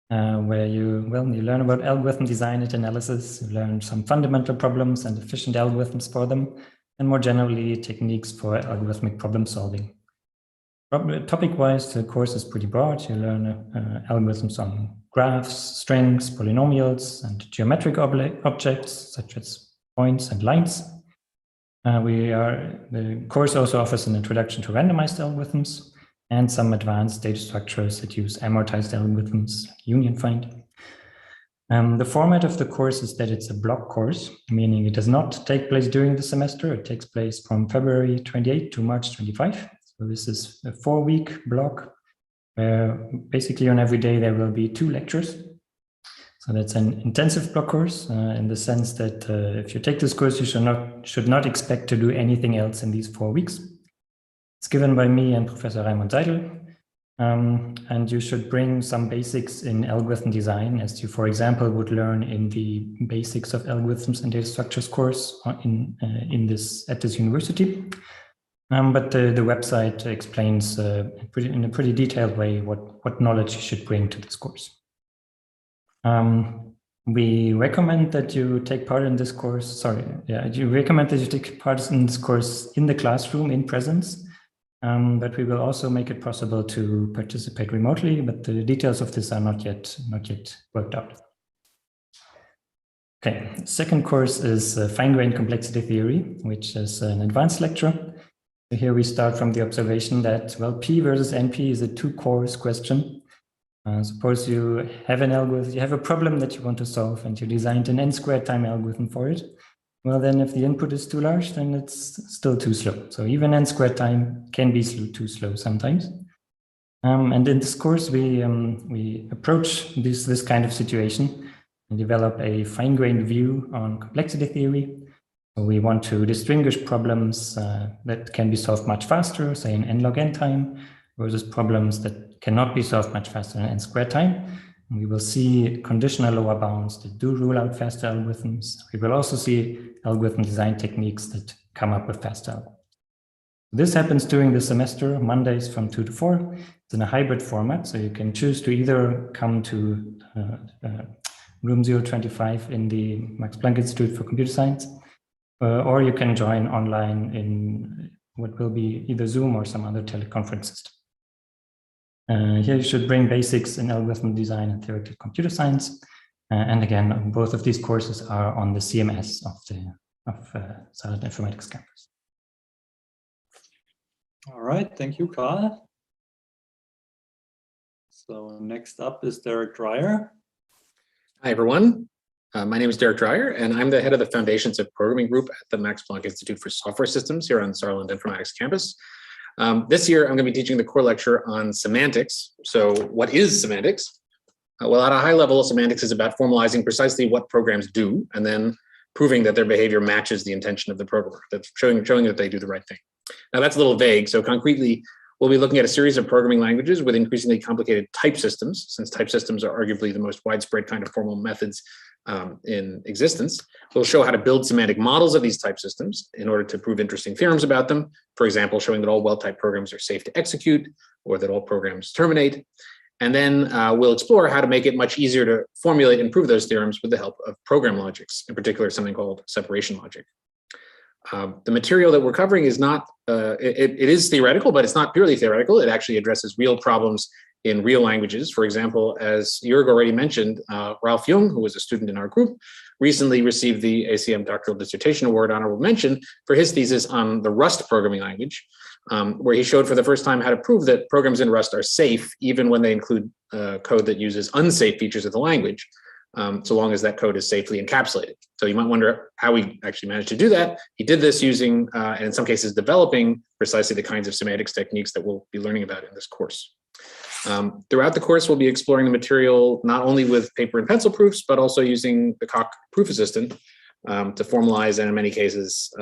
[SPEAKER 9] where you learn about algorithm design and analysis, you learn some fundamental problems and efficient algorithms for them, and more generally, techniques for algorithmic problem solving. Topic-wise, the course is pretty broad. You learn algorithms on graphs, strings, polynomials, and geometric objects, such as points and lines. The course also offers an introduction to randomized algorithms and some advanced data structures that use amortized algorithms, like union find. The format of the course is that it's a block course, meaning it does not take place during the semester. It takes place from February 28 to March 25. So this is a 4-week block where basically on every day there will be 2 lectures. So that's an intensive block course in the sense that if you take this course, you should not expect to do anything else in these 4 weeks. It's given by me and Professor Raimund Seidel, and you should bring some basics in algorithm design, as you, for example, would learn in the basics of algorithms and data structures course at this university. But the website explains in a pretty detailed way what knowledge you should bring to this course. We recommend that you take part in this course. You recommend that you take part in this course in the classroom in presence, but we will also make it possible to participate remotely. But the details of this are not yet worked out. Okay, second course is fine-grained complexity theory, which is an advanced lecture. So here we start from the observation that P versus NP is a 2-course question. Suppose you have an algorithm, you have a problem that you want to solve, and you designed an n² time algorithm for it. Well, then if the input is too large, then it's still too slow. So even n² time can be too slow sometimes. And in this course, we approach this kind of situation and develop a fine-grained view on complexity theory. So we want to distinguish problems that can be solved much faster, say in n log n time, versus problems that cannot be solved much faster in n² time. And we will see conditional lower bounds that do rule out faster algorithms. We will also see algorithm design techniques that come up with faster algorithms. This happens during the semester, Mondays from 2 to 4. It's in a hybrid format, so you can choose to either come to room 025 in the Max Planck Institute for Computer Science, or you can join online in what will be either Zoom or some other teleconference system. Here you should bring basics in algorithm design and theoretical computer science. And again, both of these courses are on the CMS of Saarland Informatics campus.
[SPEAKER 7] All right, thank you, Karl. So next up is Derek Dreyer.
[SPEAKER 10] Hi, everyone. My name is Derek Dreyer, and I'm the head of the Foundations of Programming Group at the Max Planck Institute for Software Systems here on Saarland Informatics campus. This year, I'm going to be teaching the core lecture on semantics. So what is semantics? Well, at a high level, semantics is about formalizing precisely what programs do, and then proving that their behavior matches the intention of the programmer, that's showing that they do the right thing. Now, that's a little vague. So concretely, we'll be looking at a series of programming languages with increasingly complicated type systems, since type systems are arguably the most widespread kind of formal methods in existence. We'll show how to build semantic models of these type systems in order to prove interesting theorems about them. For example, showing that all well-typed programs are safe to execute, or that all programs terminate. And then we'll explore how to make it much easier to formulate and prove those theorems with the help of program logics, in particular something called separation logic. The material that we're covering is not, it is theoretical, but it's not purely theoretical. It actually addresses real problems in real languages. For example, as Jörg already mentioned, Ralph Jung, who was a student in our group, recently received the ACM Doctoral Dissertation Award honorable mention for his thesis on the Rust programming language, where he showed for the first time how to prove that programs in Rust are safe, even when they include code that uses unsafe features of the language, so long as that code is safely encapsulated. So you might wonder how he actually managed to do that. He did this using, and in some cases, developing precisely the kinds of semantics techniques that we'll be learning about in this course. Throughout the course, we'll be exploring the material not only with paper and pencil proofs, but also using the Coq proof assistant to formalize and in many cases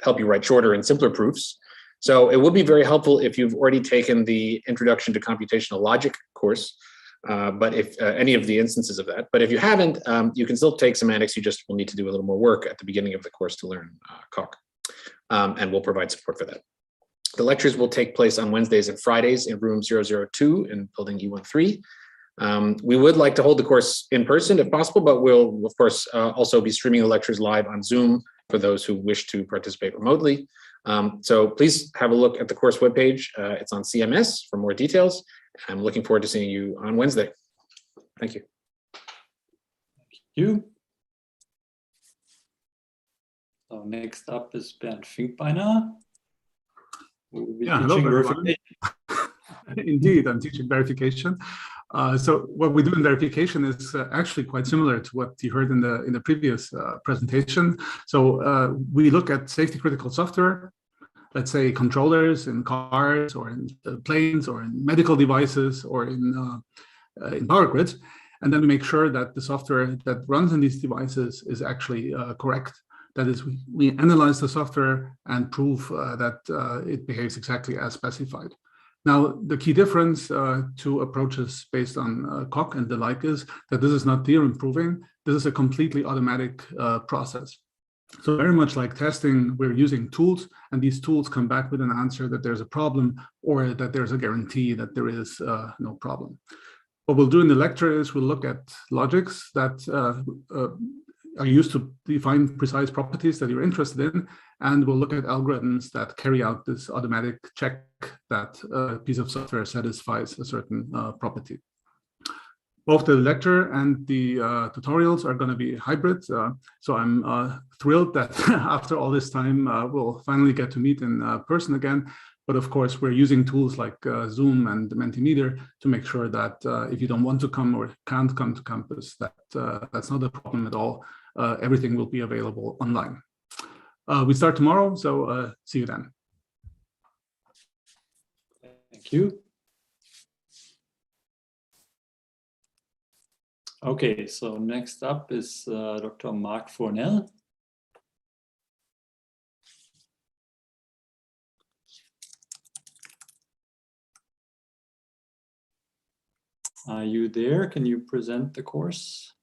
[SPEAKER 10] help you write shorter and simpler proofs. So it would be very helpful if you've already taken the Introduction to Computational Logic course, but if any of the instances of that. But if you haven't, you can still take semantics. You just will need to do a little more work at the beginning of the course to learn Coq, and we'll provide support for that. The lectures will take place on Wednesdays and Fridays in room 002 in building E13. We would like to hold the course in person if possible, but we'll, of course, also be streaming the lectures live on Zoom for those who wish to participate remotely. So please have a look at the course webpage. It's on CMS for more details. I'm looking forward to seeing you on Wednesday. Thank you.
[SPEAKER 7] Thank you. So next up is Bernd Finkbeiner.
[SPEAKER 11] Yeah, hello, everyone. Indeed, I'm teaching verification. So what we do in verification is actually quite similar to what you heard in the previous presentation. So we look at safety critical software, let's say controllers in cars or in planes or in medical devices or in power grids, and then we make sure that the software that runs in these devices is actually correct. That is, we analyze the software and prove that it behaves exactly as specified. Now, the key difference to approaches based on Coq and the like is that this is not theorem proving. This is a completely automatic process. So very much like testing, we're using tools, and these tools come back with an answer that there's a problem or that there's a guarantee that there is no problem. What we'll do in the lecture is we'll look at logics that are used to define precise properties that you're interested in, and we'll look at algorithms that carry out this automatic check that a piece of software satisfies a certain property. Both the lecture and the tutorials are going to be hybrid, so I'm thrilled that after all this time we'll finally get to meet in person again. But of course, we're using tools like Zoom and Mentimeter to make sure that if you don't want to come or can't come to campus, that's not a problem at all. Everything will be available online. We start tomorrow, so see you then.
[SPEAKER 7] Thank you. Okay, so next up is Dr. Mark Fornell. Are you there? Can you present the course?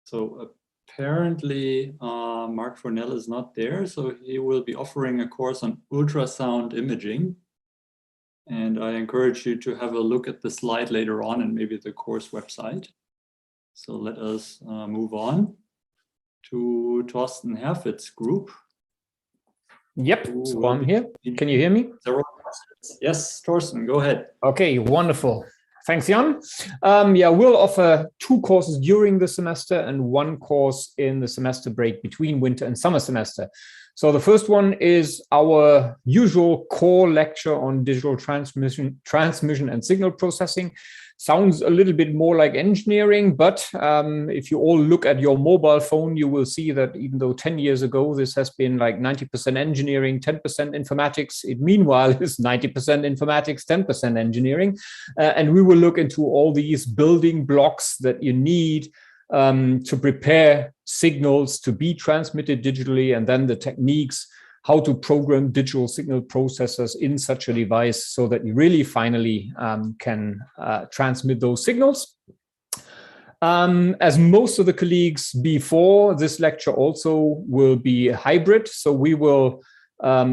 [SPEAKER 7] So apparently Mark Fornell is not there, so he will be offering a course on ultrasound imaging. And I encourage you to have a look at the slide later on and maybe the course website. So let us move on to Thorsten Herford's group.
[SPEAKER 12] Yep, so I'm here. Can you hear me?
[SPEAKER 7] Yes, Torsten, go ahead.
[SPEAKER 12] Okay, wonderful. Thanks, Jan. Yeah, we'll offer 2 courses during the semester and 1 course in the semester break between winter and summer semester. So the first one is our usual core lecture on digital transmission and signal processing. Sounds a little bit more like engineering, but if you all look at your mobile phone, you will see that even though 10 years ago, this has been like 90% engineering, 10% informatics, it meanwhile is 90% informatics, 10% engineering. And we will look into all these building blocks that you need to prepare signals to be transmitted digitally, and then the techniques, how to program digital signal processors in such a device so that you really finally can transmit those signals. As most of the colleagues before, this lecture also will be hybrid. So we will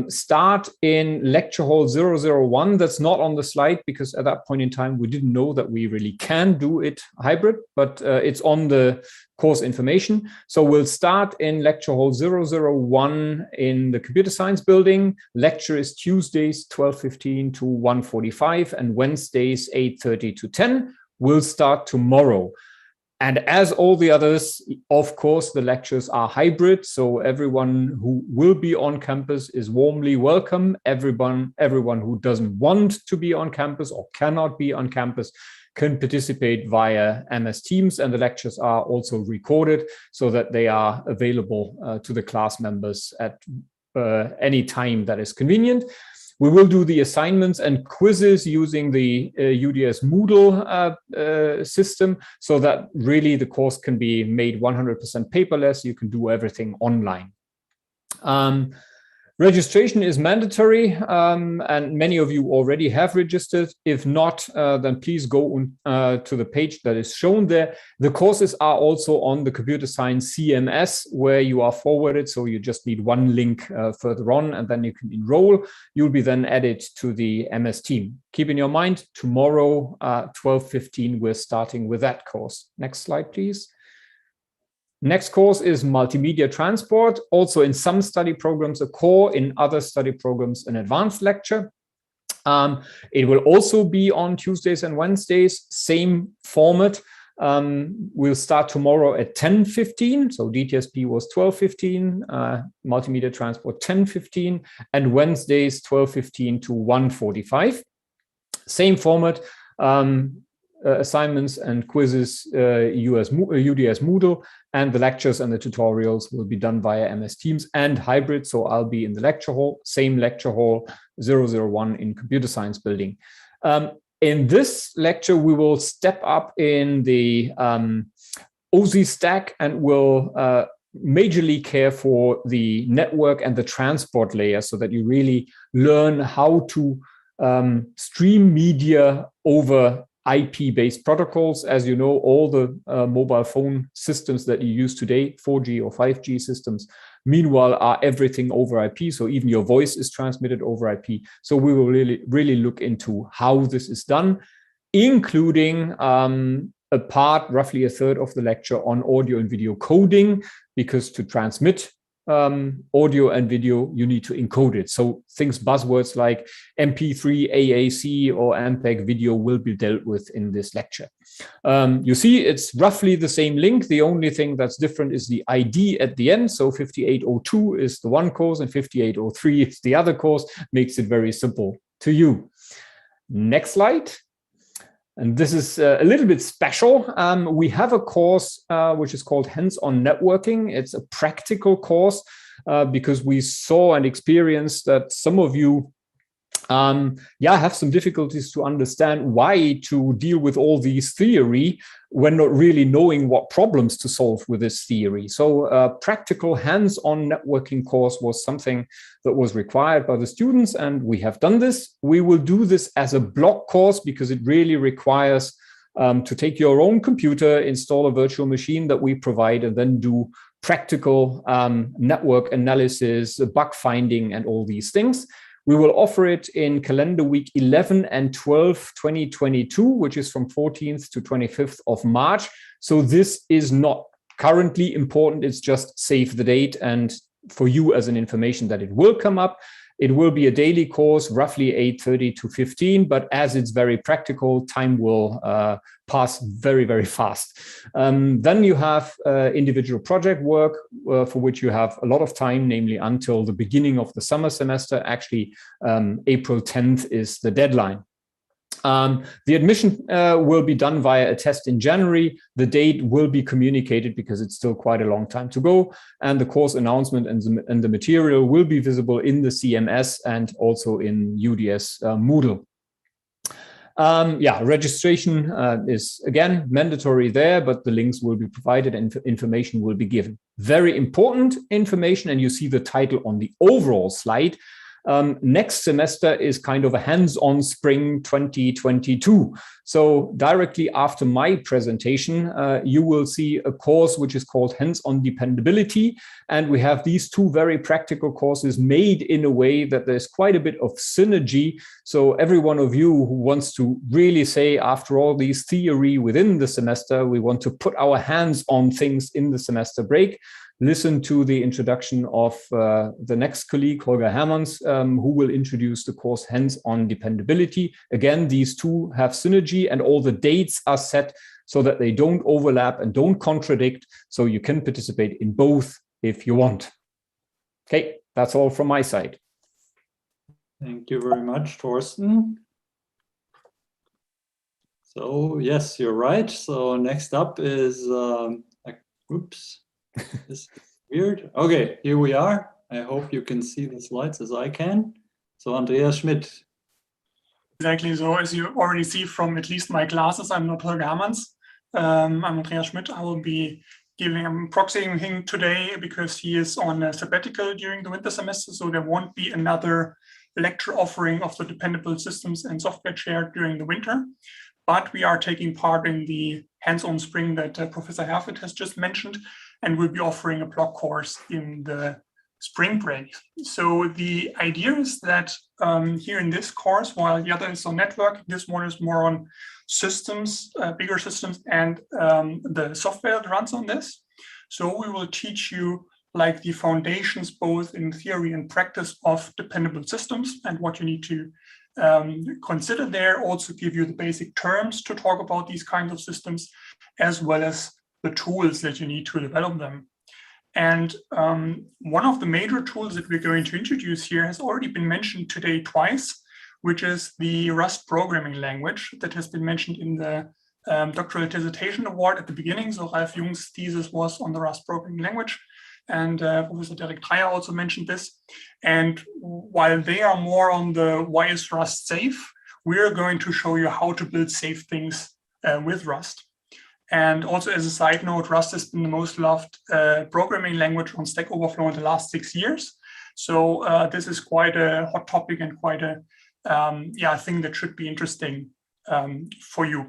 [SPEAKER 12] start in lecture hall 001. That's not on the slide because at that point in time, we didn't know that we really can do it hybrid, but it's on the course information. So we'll start in lecture hall 001 in the computer science building. Lecture is Tuesdays 12:15 to 1:45 and Wednesdays 8:30 to 10. We'll start tomorrow. And as all the others, of course, the lectures are hybrid. So everyone who will be on campus is warmly welcome. Everyone who doesn't want to be on campus or cannot be on campus can participate via MS Teams. And the lectures are also recorded so that they are available to the class members at any time that is convenient. We will do the assignments and quizzes using the UDS Moodle system so that really the course can be made 100% paperless. You can do everything online. Registration is mandatory, and many of you already have registered. If not, then please go to the page that is shown there. The courses are also on the computer science CMS where you are forwarded. So you just need one link further on and then you can enroll. You'll be then added to the MS team. Keep in your mind, tomorrow, 12:15, we're starting with that course. Next slide, please. Next course is multimedia transport, also in some study programs a core, in other study programs an advanced lecture. It will also be on Tuesdays and Wednesdays, same format. We'll start tomorrow at 10:15, so DTSP was 12:15, multimedia transport 10:15, and Wednesdays 12:15 to 1:45. Same format. Assignments and quizzes, UDS Moodle, and the lectures and the tutorials will be done via MS Teams and hybrid. So I'll be in the lecture hall, same lecture hall, 001 in computer science building. In this lecture, we will step up in the OSI stack and will majorly care for the network and the transport layer so that you really learn how to stream media over IP-based protocols. As you know, all the mobile phone systems that you use today, 4G or 5G systems, meanwhile are everything over IP. So even your voice is transmitted over IP. So we will really look into how this is done, including a part, roughly a third of the lecture on audio and video coding, because to transmit audio and video, you need to encode it. So buzzwords like MP3, AAC, or MPEG video will be dealt with in this lecture. You see, it's roughly the same link. The only thing that's different is the ID at the end. So 5802 is the one course and 5803 is the other course. Makes it very simple to you. Next slide. And this is a little bit special. We have a course which is called Hands-on Networking. It's a practical course because we saw and experienced that some of you have some difficulties to understand why to deal with all these theory when not really knowing what problems to solve with this theory. So a practical hands-on networking course was something that was required by the students, and we have done this. We will do this as a block course because it really requires to take your own computer, install a virtual machine that we provide, and then do practical network analysis, bug finding, and all these things. We will offer it in calendar week 11 and 12, 2022, which is from 14th to 25th of March. So this is not currently important. It's just save the date and for you as an information that it will come up. It will be a daily course, roughly 8:30 to 15, but as it's very practical, time will pass very, very fast. Then you have individual project work for which you have a lot of time, namely until the beginning of the summer semester. Actually, April 10th is the deadline. The admission will be done via a test in January. The date will be communicated because it's still quite a long time to go. And the course announcement and the material will be visible in the CMS and also in UDS Moodle. Registration is again mandatory there, but the links will be provided and information will be given. Very important information, and you see the title on the overall slide. Next semester is kind of a hands-on spring 2022. So directly after my presentation, you will see a course which is called Hands-on Dependability. And we have these two very practical courses made in a way that there's quite a bit of synergy. So every one of you who wants to really say, after all these theory within the semester, we want to put our hands on things in the semester break, listen to the introduction of the next colleague, Holger Hermanns, who will introduce the course Hands-on Dependability. Again, these two have synergy and all the dates are set so that they don't overlap and don't contradict. So you can participate in both if you want. Okay, that's all from my side.
[SPEAKER 7] Thank you very much, Thorsten. So yes, you're right. So next up is, oops. This is weird. Okay, here we are. I hope you can see the slides as I can. So Andreas Schmidt.
[SPEAKER 13] Exactly. So as you already see from at least my classes, I'm not Holger Hermanns. I'm Andreas Schmidt. I will be proxying him today because he is on a sabbatical during the winter semester. So there won't be another lecture offering of the dependable systems and software chair during the winter. But we are taking part in the hands-on spring that Professor Herford has just mentioned, and we'll be offering a block course in the spring break. So the idea is that here in this course, while the other is on network, this one is more on systems, bigger systems, and the software that runs on this. So we will teach you like the foundations, both in theory and practice, of dependable systems and what you need to consider there. Also give you the basic terms to talk about these kinds of systems, as well as the tools that you need to develop them. And one of the major tools that we're going to introduce here has already been mentioned today twice, which is the Rust programming language that has been mentioned in the doctoral dissertation award at the beginning. So Ralf Jung's thesis was on the Rust programming language. And Professor Derek Dreyer also mentioned this. And while they are more on the why is Rust safe, we're going to show you how to build safe things with Rust. And also as a side note, Rust has been the most loved programming language on Stack Overflow in the last 6 years. So this is quite a hot topic and quite a thing that should be interesting for you.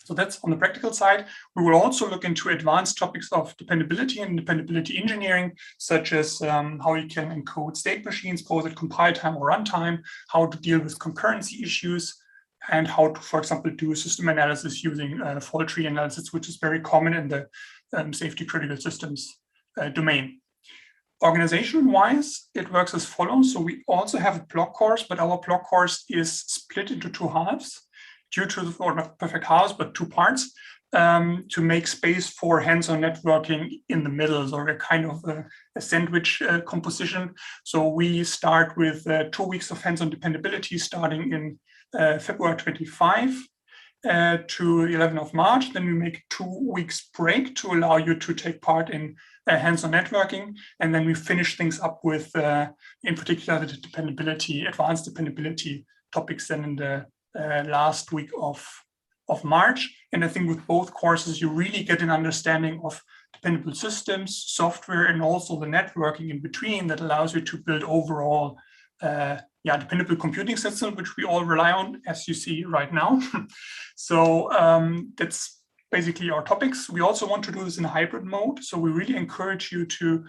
[SPEAKER 13] So that's on the practical side. We will also look into advanced topics of dependability and dependability engineering, such as how you can encode state machines, both at compile time or runtime, how to deal with concurrency issues, and how to, for example, do system analysis using fault tree analysis, which is very common in the safety critical systems domain. Organization-wise, it works as follows. So we also have a block course, but our block course is split into 2 halves, due to, or not perfect halves, but 2 parts, to make space for hands-on networking in the middle, so a kind of a sandwich composition. So we start with 2 weeks of hands-on dependability starting in February 25 to 11th of March. Then we make 2 weeks break to allow you to take part in hands-on networking. And then we finish things up with, in particular, the dependability, advanced dependability topics then in the last week of March. And I think with both courses, you really get an understanding of dependable systems, software, and also the networking in between that allows you to build overall dependable computing systems, which we all rely on, as you see right now. So that's basically our topics. We also want to do this in a hybrid mode. So we really encourage you to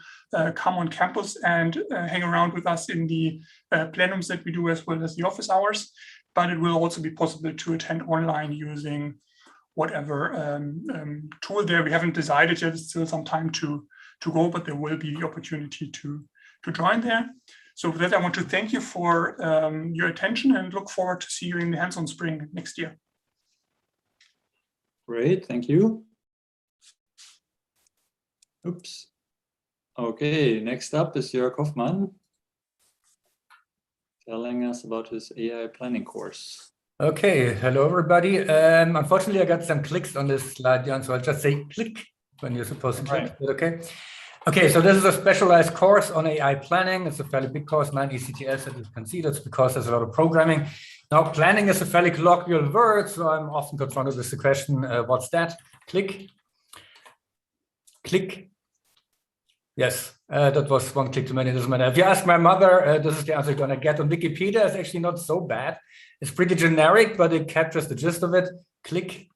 [SPEAKER 13] come on campus and hang around with us in the plenums that we do, as well as the office hours. But it will also be possible to attend online using whatever tool there. We haven't decided yet, it's still some time to go, but there will be the opportunity to join there. So with that, I want to thank you for your attention and look forward to see you in the hands-on spring next year.
[SPEAKER 7] Great, thank you. Oops. Okay, next up is Jörg Hoffmann telling us about his AI planning course.
[SPEAKER 1] Okay, hello everybody. Unfortunately, I got some clicks on this slide, Jan, so I'll just say click when you're supposed to click. Right. Okay. Okay, so this is a specialized course on AI planning. It's a fairly big course, 9 ECTS, as you can see. That's because there's a lot of programming. Now, planning is a fairly colloquial word, so I'm often confronted with the question, what's that? Click. Click. Yes, that was one click too many. Doesn't matter. If you ask my mother, this is the answer you're going to get. On Wikipedia, it's actually not so bad. It's pretty generic, but it captures the gist of it. Click.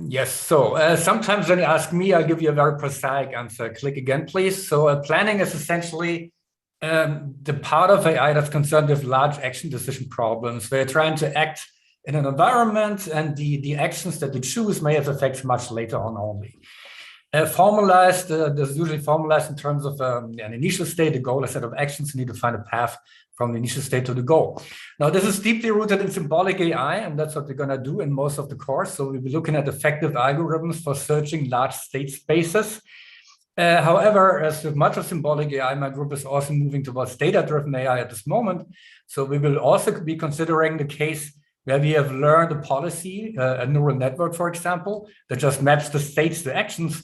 [SPEAKER 1] Yes, so sometimes when you ask me, I'll give you a very prosaic answer. Click again, please. So planning is essentially the part of AI that's concerned with large action decision problems, where you're trying to act in an environment and the actions that you choose may have effects much later on only. Formalized, this is usually formalized in terms of an initial state, a goal, a set of actions. You need to find a path from the initial state to the goal. Now, this is deeply rooted in symbolic AI, and that's what we're going to do in most of the course. So we'll be looking at effective algorithms for searching large state spaces. However, as with much of symbolic AI, my group is also moving towards data-driven AI at this moment. So we will also be considering the case where we have learned a policy, a neural network, for example, that just maps the states to actions.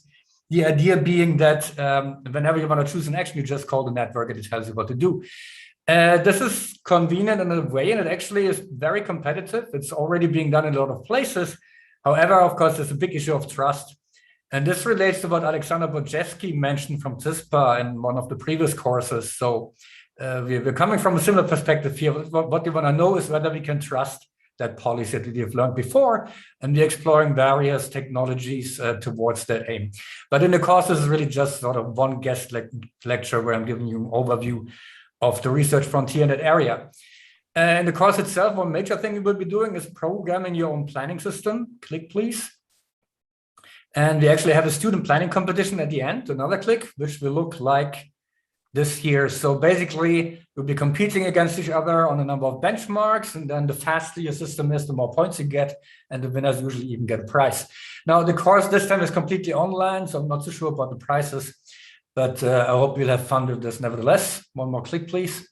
[SPEAKER 1] The idea being that whenever you want to choose an action, you just call the network and it tells you what to do. This is convenient in a way, and it actually is very competitive. It's already being done in a lot of places. However, of course, there's a big issue of trust. And this relates to what Alexander Wojcicki mentioned from CISPA in one of the previous courses. So we're coming from a similar perspective here. What we want to know is whether we can trust that policy that we have learned before, and we're exploring various technologies towards that aim. But in the course, this is really just sort of one guest lecture where I'm giving you an overview of the research frontier in that area. In the course itself, one major thing you will be doing is programming your own planning system. Click, please. And we actually have a student planning competition at the end, another click, which will look like this here. So basically, you'll be competing against each other on a number of benchmarks, and then the faster your system is, the more points you get, and the winners usually even get a prize. Now, the course this time is completely online, so I'm not so sure about the prizes, but I hope you'll have fun with this nevertheless. One more click, please.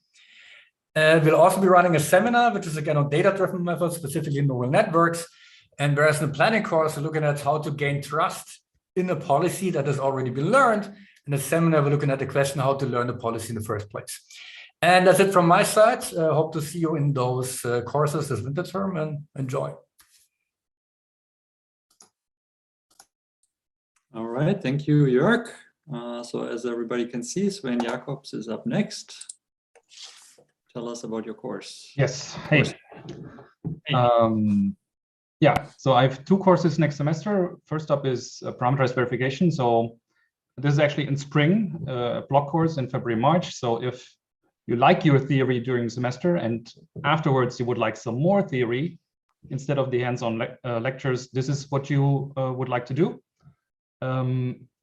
[SPEAKER 1] We'll also be running a seminar, which is again on data-driven methods, specifically neural networks. And whereas in the planning course, we're looking at how to gain trust in a policy that has already been learned. In the seminar, we're looking at the question how to learn the policy in the first place. And that's it from my side. Hope to see you in those courses this winter term, and enjoy.
[SPEAKER 7] All right, thank you, Jörg. So as everybody can see, Sven Jacobs is up next. Tell us about your course.
[SPEAKER 14] Yes, hey. Yeah, so I have two courses next semester. First up is parameterized verification. So this is actually in spring, a block course in February, March. So if you like your theory during the semester and afterwards you would like some more theory instead of the hands-on lectures, this is what you would like to do.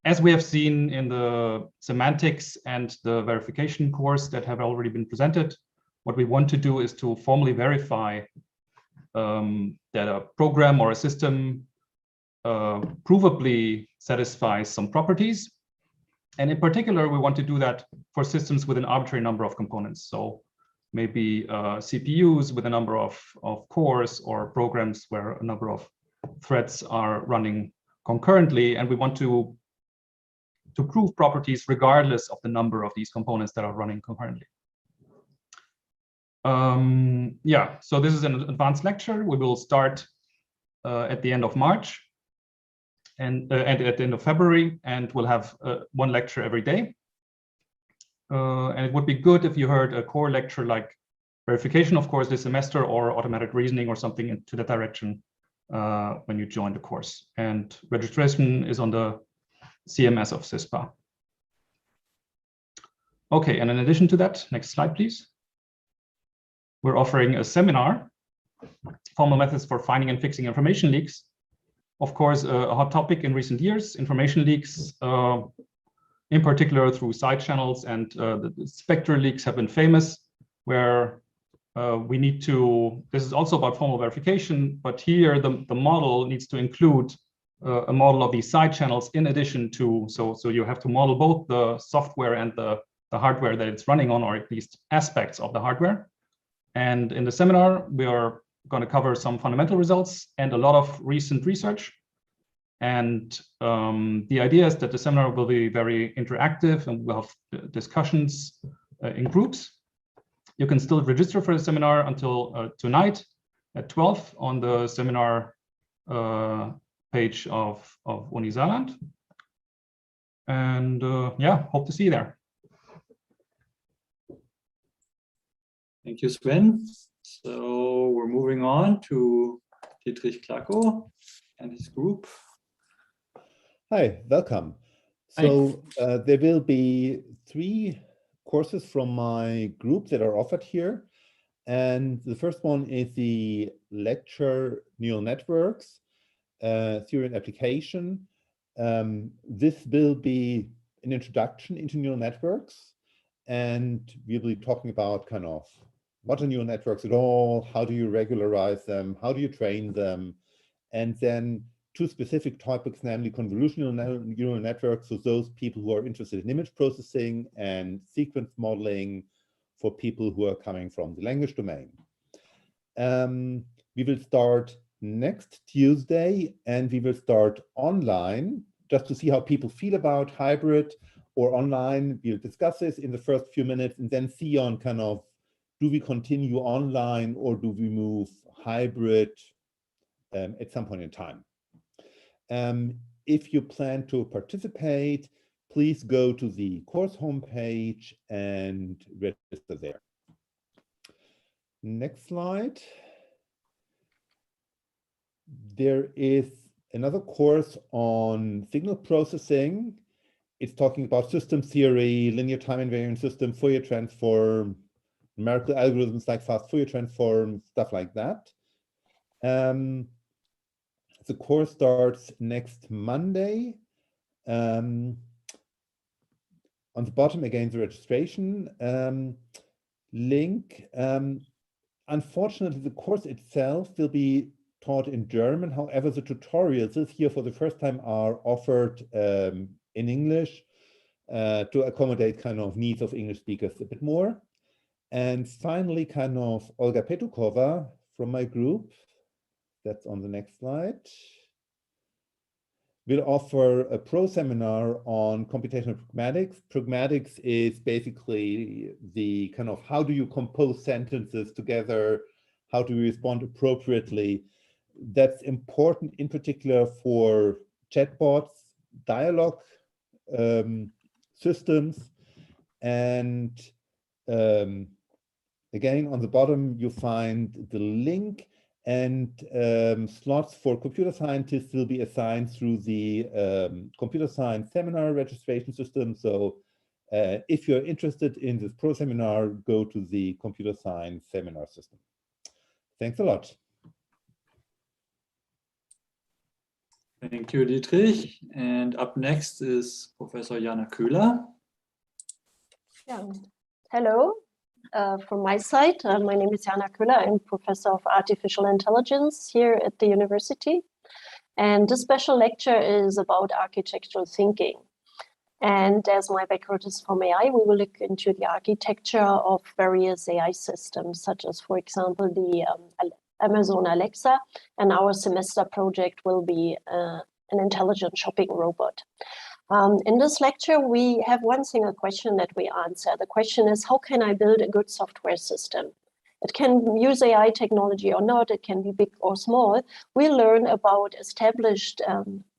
[SPEAKER 14] As we have seen in the semantics and the verification course that have already been presented, what we want to do is to formally verify that a program or a system provably satisfies some properties. And in particular, we want to do that for systems with an arbitrary number of components. So maybe CPUs with a number of cores, or programs where a number of threads are running concurrently. And we want to prove properties regardless of the number of these components that are running concurrently. Yeah, so this is an advanced lecture. We will start at the end of March and at the end of February, and we'll have one lecture every day. And it would be good if you heard a core lecture like verification, of course, this semester, or automatic reasoning or something into that direction when you join the course. And registration is on the CMS of CISPA. Okay, and in addition to that, next slide, please. We're offering a seminar, formal methods for finding and fixing information leaks. Of course, a hot topic in recent years. Information leaks in particular through side channels, and the spectral leaks have been famous, where we need to, this is also about formal verification, but here the model needs to include a model of these side channels in addition to, so you have to model both the software and the hardware that it's running on, or at least aspects of the hardware. And in the seminar, we are going to cover some fundamental results and a lot of recent research. And the idea is that the seminar will be very interactive, and we'll have discussions in groups. You can still register for the seminar until tonight at 12 on the seminar page of Uni Saarland. And yeah, hope to see you there.
[SPEAKER 7] Thank you, Sven. So we're moving on to Dietrich Klacko and his group.
[SPEAKER 15] Hi, welcome. So there will be 3 courses from my group that are offered here. And the first one is the lecture Neural Networks, Theory and Application. This will be an introduction into neural networks. And we'll be talking about kind of what are neural networks at all, how do you regularize them, how do you train them, and then 2 specific topics, namely convolutional neural networks, so those people who are interested in image processing, and sequence modeling for people who are coming from the language domain. We will start next Tuesday, and we will start online, just to see how people feel about hybrid or online. We'll discuss this in the first few minutes, and then see on kind of, do we continue online or do we move hybrid at some point in time. If you plan to participate, please go to the course homepage and register there. Next slide. There is another course on signal processing. It's talking about system theory, linear time invariant system, Fourier transform, numerical algorithms like fast Fourier transform, stuff like that. The course starts next Monday. On the bottom, again, the registration link. Unfortunately, the course itself will be taught in German. However, the tutorials this year for the first time are offered in English to accommodate kind of needs of English speakers a bit more. And finally, kind of Olga Petukova from my group, that's on the next slide, will offer a pro seminar on computational pragmatics. Pragmatics is basically the kind of, how do you compose sentences together? How do you respond appropriately? That's important in particular for chatbots, dialogue systems, and again, on the bottom, you find the link, and slots for computer scientists will be assigned through the computer science seminar registration system. So if you're interested in this pro seminar, go to the computer science seminar system. Thanks a lot.
[SPEAKER 7] Thank you, Dietrich. And up next is Professor Jana Köhler.
[SPEAKER 16] Yeah. Hello. From my side, my name is Jana Köhler. I'm Professor of Artificial Intelligence here at the university. And this special lecture is about architectural thinking. And as my background is from AI, we will look into the architecture of various AI systems, such as, for example, the Amazon Alexa. And our semester project will be an intelligent shopping robot. In this lecture, we have one single question that we answer. The question is, how can I build a good software system? It can use AI technology or not, it can be big or small. We learn about established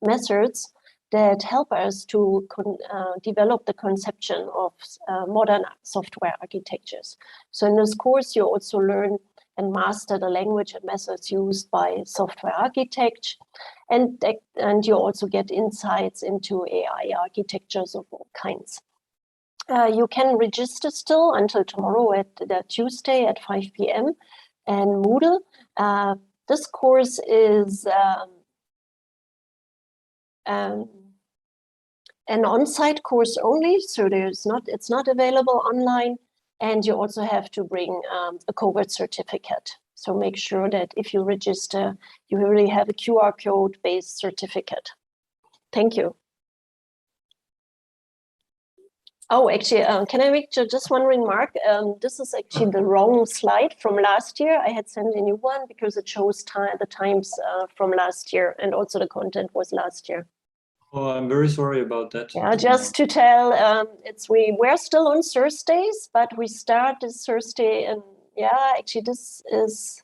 [SPEAKER 16] methods that help us to develop the conception of modern software architectures. So in this course, you also learn and master the language and methods used by software architects. And you also get insights into AI architectures of all kinds. You can register still until tomorrow at Tuesday at 5 p.m. And Moodle. This course is an on-site course only, so it's not available online. And you also have to bring a COVID certificate. So make sure that if you register, you really have a QR code-based certificate. Thank you. Oh, actually, can I make just one remark? This is actually the wrong slide from last year. I had sent a new one because it shows the times from last year, and also the content was last year.
[SPEAKER 7] Oh, I'm very sorry about that.
[SPEAKER 16] Yeah, just to tell, we're still on Thursdays, but we start this Thursday, and yeah, actually this is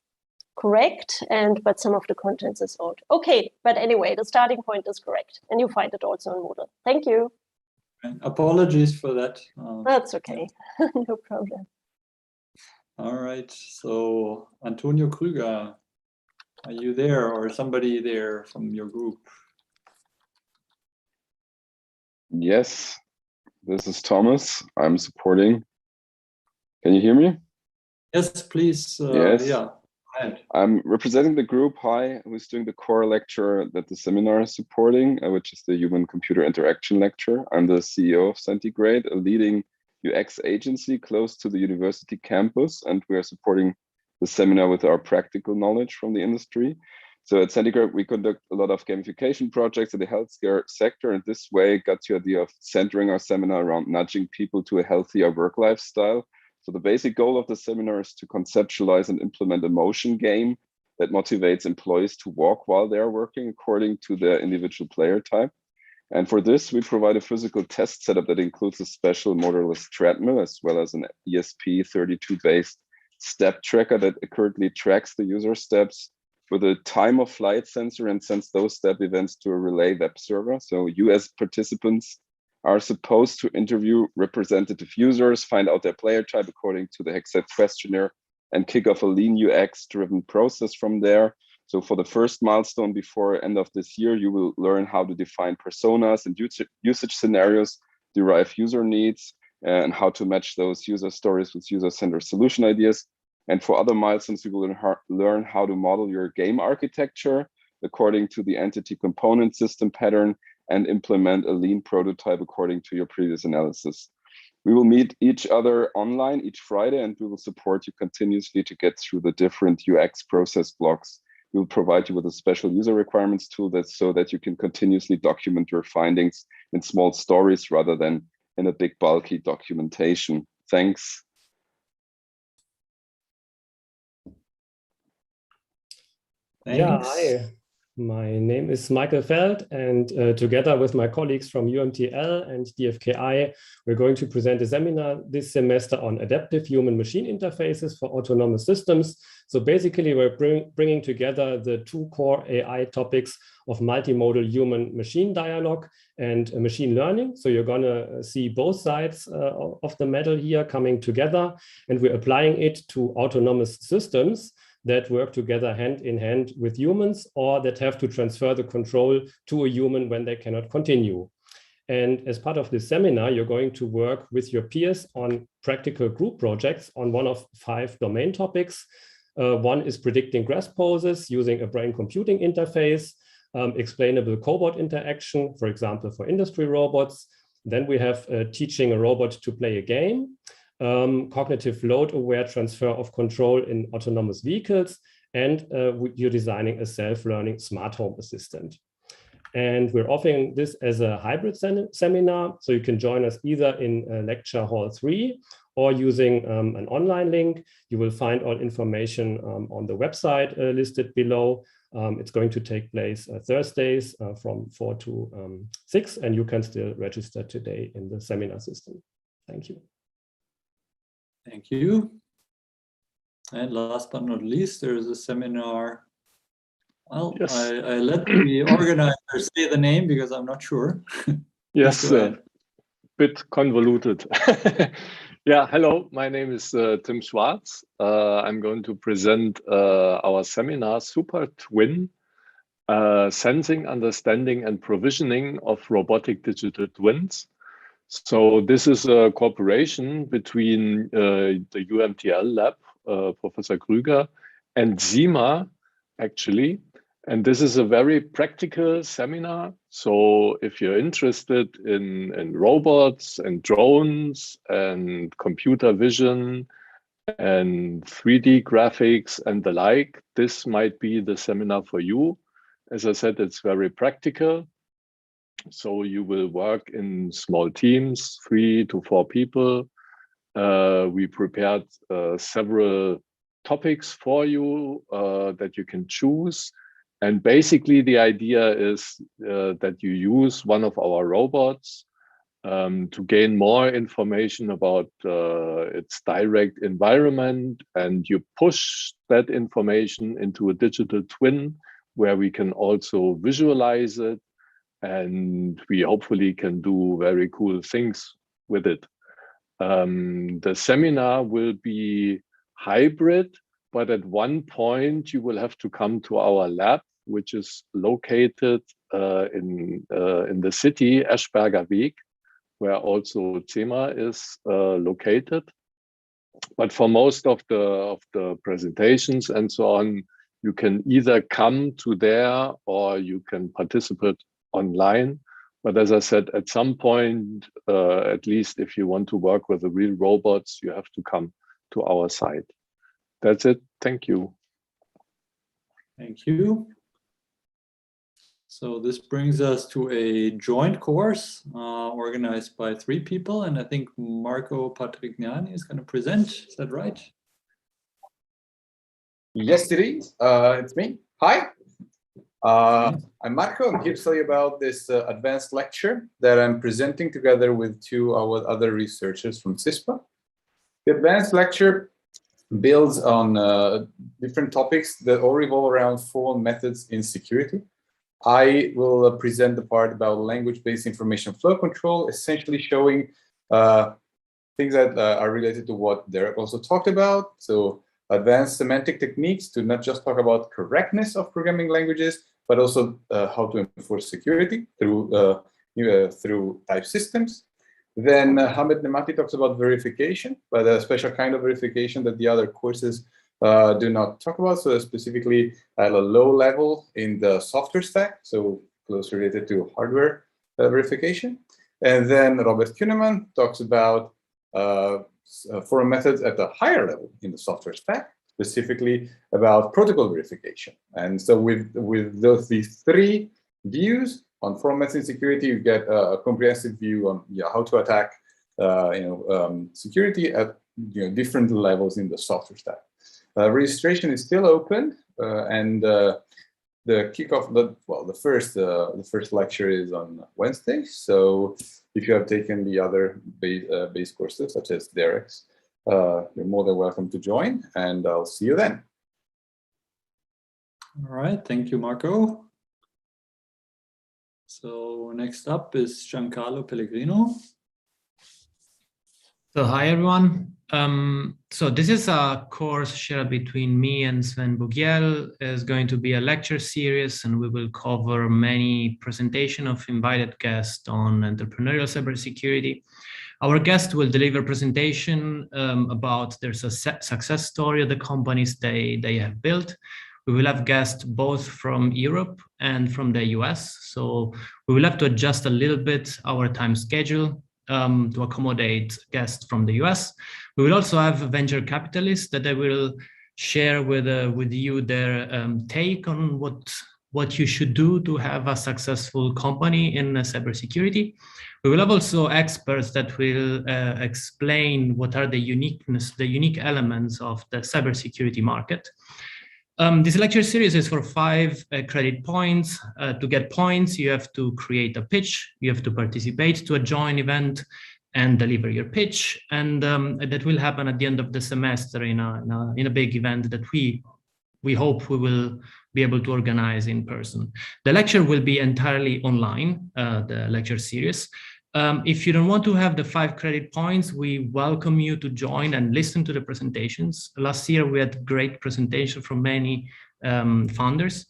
[SPEAKER 16] correct, but some of the content is old. Okay, but anyway, the starting point is correct, and you find it also on Moodle. Thank you.
[SPEAKER 7] Apologies for that.
[SPEAKER 16] That's okay, no problem.
[SPEAKER 7] All right, so Antonio Krüger, are you there, or somebody there from your group?
[SPEAKER 17] Yes, this is Thomas. I'm supporting. Can you hear me?
[SPEAKER 7] Yes, please.
[SPEAKER 17] Yes.
[SPEAKER 7] Yeah. Right.
[SPEAKER 17] I'm representing the group, who's doing the core lecture that the seminar is supporting, which is the Human-Computer Interaction lecture. I'm the CEO of Centigrade, a leading UX agency close to the university campus, and we are supporting the seminar with our practical knowledge from the industry. So at Centigrade, we conduct a lot of gamification projects in the healthcare sector, and this way got the idea of centering our seminar around nudging people to a healthier work lifestyle. So the basic goal of the seminar is to conceptualize and implement a motion game that motivates employees to walk while they are working according to their individual player type. And for this, we provide a physical test setup that includes a special motorless treadmill, as well as an ESP32-based step tracker that accurately tracks the user steps with a time of flight sensor and sends those step events to a relay web server. So you as participants are supposed to interview representative users, find out their player type according to the Hexet questionnaire, and kick off a lean UX-driven process from there. So for the first milestone before end of this year, you will learn how to define personas and usage scenarios, derive user needs, and how to match those user stories with user-centered solution ideas. And for other milestones, you will learn how to model your game architecture according to the entity component system pattern and implement a lean prototype according to your previous analysis. We will meet each other online each Friday, and we will support you continuously to get through the different UX process blocks. We will provide you with a special user requirements tool so that you can continuously document your findings in small stories rather than in a big bulky documentation. Thanks.
[SPEAKER 18] Yeah, hi. My name is Michael Feld, and together with my colleagues from UMTL and DFKI, we're going to present a seminar this semester on adaptive human-machine interfaces for autonomous systems. So basically, we're bringing together the two core AI topics of multimodal human-machine dialogue and machine learning. So you're going to see both sides of the medal here coming together, and we're applying it to autonomous systems that work together hand in hand with humans, or that have to transfer the control to a human when they cannot continue. And as part of this seminar, you're going to work with your peers on practical group projects on one of 5 domain topics. One is predicting grasp poses using a brain computing interface, explainable cobot interaction, for example, for industry robots. Then we have teaching a robot to play a game, cognitive load-aware transfer of control in autonomous vehicles, and you're designing a self-learning smart home assistant. And we're offering this as a hybrid seminar, so you can join us either in lecture hall 3 or using an online link. You will find all information on the website listed below. It's going to take place Thursdays from 4 to 6, and you can still register today in the seminar system. Thank you.
[SPEAKER 7] Thank you. And last but not least, there is a seminar. Well, yes. I let the organizer say the name because I'm not sure.
[SPEAKER 19] Yes, bit convoluted. Yeah, hello, my name is Tim Schwarz. I'm going to present our seminar, Super Twin, Sensing, Understanding and Provisioning of Robotic Digital Twins. So this is a cooperation between the UMTL lab, Professor Krüger, and SIMA, actually. And this is a very practical seminar. So if you're interested in robots and drones and computer vision and 3D graphics and the like, this might be the seminar for you. As I said, it's very practical. So you will work in small teams, 3 to 4 people. We prepared several topics for you that you can choose. And basically the idea is that you use one of our robots to gain more information about its direct environment, and you push that information into a digital twin where we can also visualize it, and we hopefully can do very cool things with it. The seminar will be hybrid, but at one point you will have to come to our lab, which is located in the city, Eschberger Weg, where also CEMA is located. But for most of the presentations and so on, you can either come to there or you can participate online. But as I said, at some point, at least if you want to work with the real robots, you have to come to our site. That's it. Thank you.
[SPEAKER 7] Thank you. So this brings us to a joint course organized by 3 people, and I think Marco Patrignani is going to present. Is that right?
[SPEAKER 20] Yes, it is. It's me. Hi. I'm Marco. I'm here to tell you about this advanced lecture that I'm presenting together with 2 other researchers from CISPA. The advanced lecture builds on different topics that all revolve around formal methods in security. I will present the part about language-based information flow control, essentially showing things that are related to what Derek also talked about. So advanced semantic techniques to not just talk about correctness of programming languages, but also how to enforce security through type systems. Then Hamed Nemati talks about verification, but a special kind of verification that the other courses do not talk about, so specifically at a low level in the software stack, so closely related to hardware verification. And then Robert Kuhneman talks about forum methods at a higher level in the software stack, specifically about protocol verification. And so with these 3 views on forum methods in security, you get a comprehensive view on how to attack security at different levels in the software stack. Registration is still open, and the kickoff, the first lecture is on Wednesday. So if you have taken the other base courses, such as Derek's, you're more than welcome to join, and I'll see you then.
[SPEAKER 7] All right, thank you, Marco. So next up is Giancarlo Pellegrino.
[SPEAKER 21] So hi, everyone. So this is a course shared between me and Sven Bugiel. It's going to be a lecture series, and we will cover many presentations of invited guests on entrepreneurial cybersecurity. Our guest will deliver a presentation about their success story of the companies they have built. We will have guests both from Europe and from the US. So we will have to adjust a little bit our time schedule to accommodate guests from the US. We will also have venture capitalists that they will share with you their take on what you should do to have a successful company in cybersecurity. We will have also experts that will explain what are the unique elements of the cybersecurity market. This lecture series is for 5 credit points. To get points, you have to create a pitch, you have to participate to a joint event and deliver your pitch. And that will happen at the end of the semester in a big event that we hope we will be able to organize in person. The lecture will be entirely online, the lecture series. If you don't want to have the 5 credit points, we welcome you to join and listen to the presentations. Last year, we had great presentation from many founders,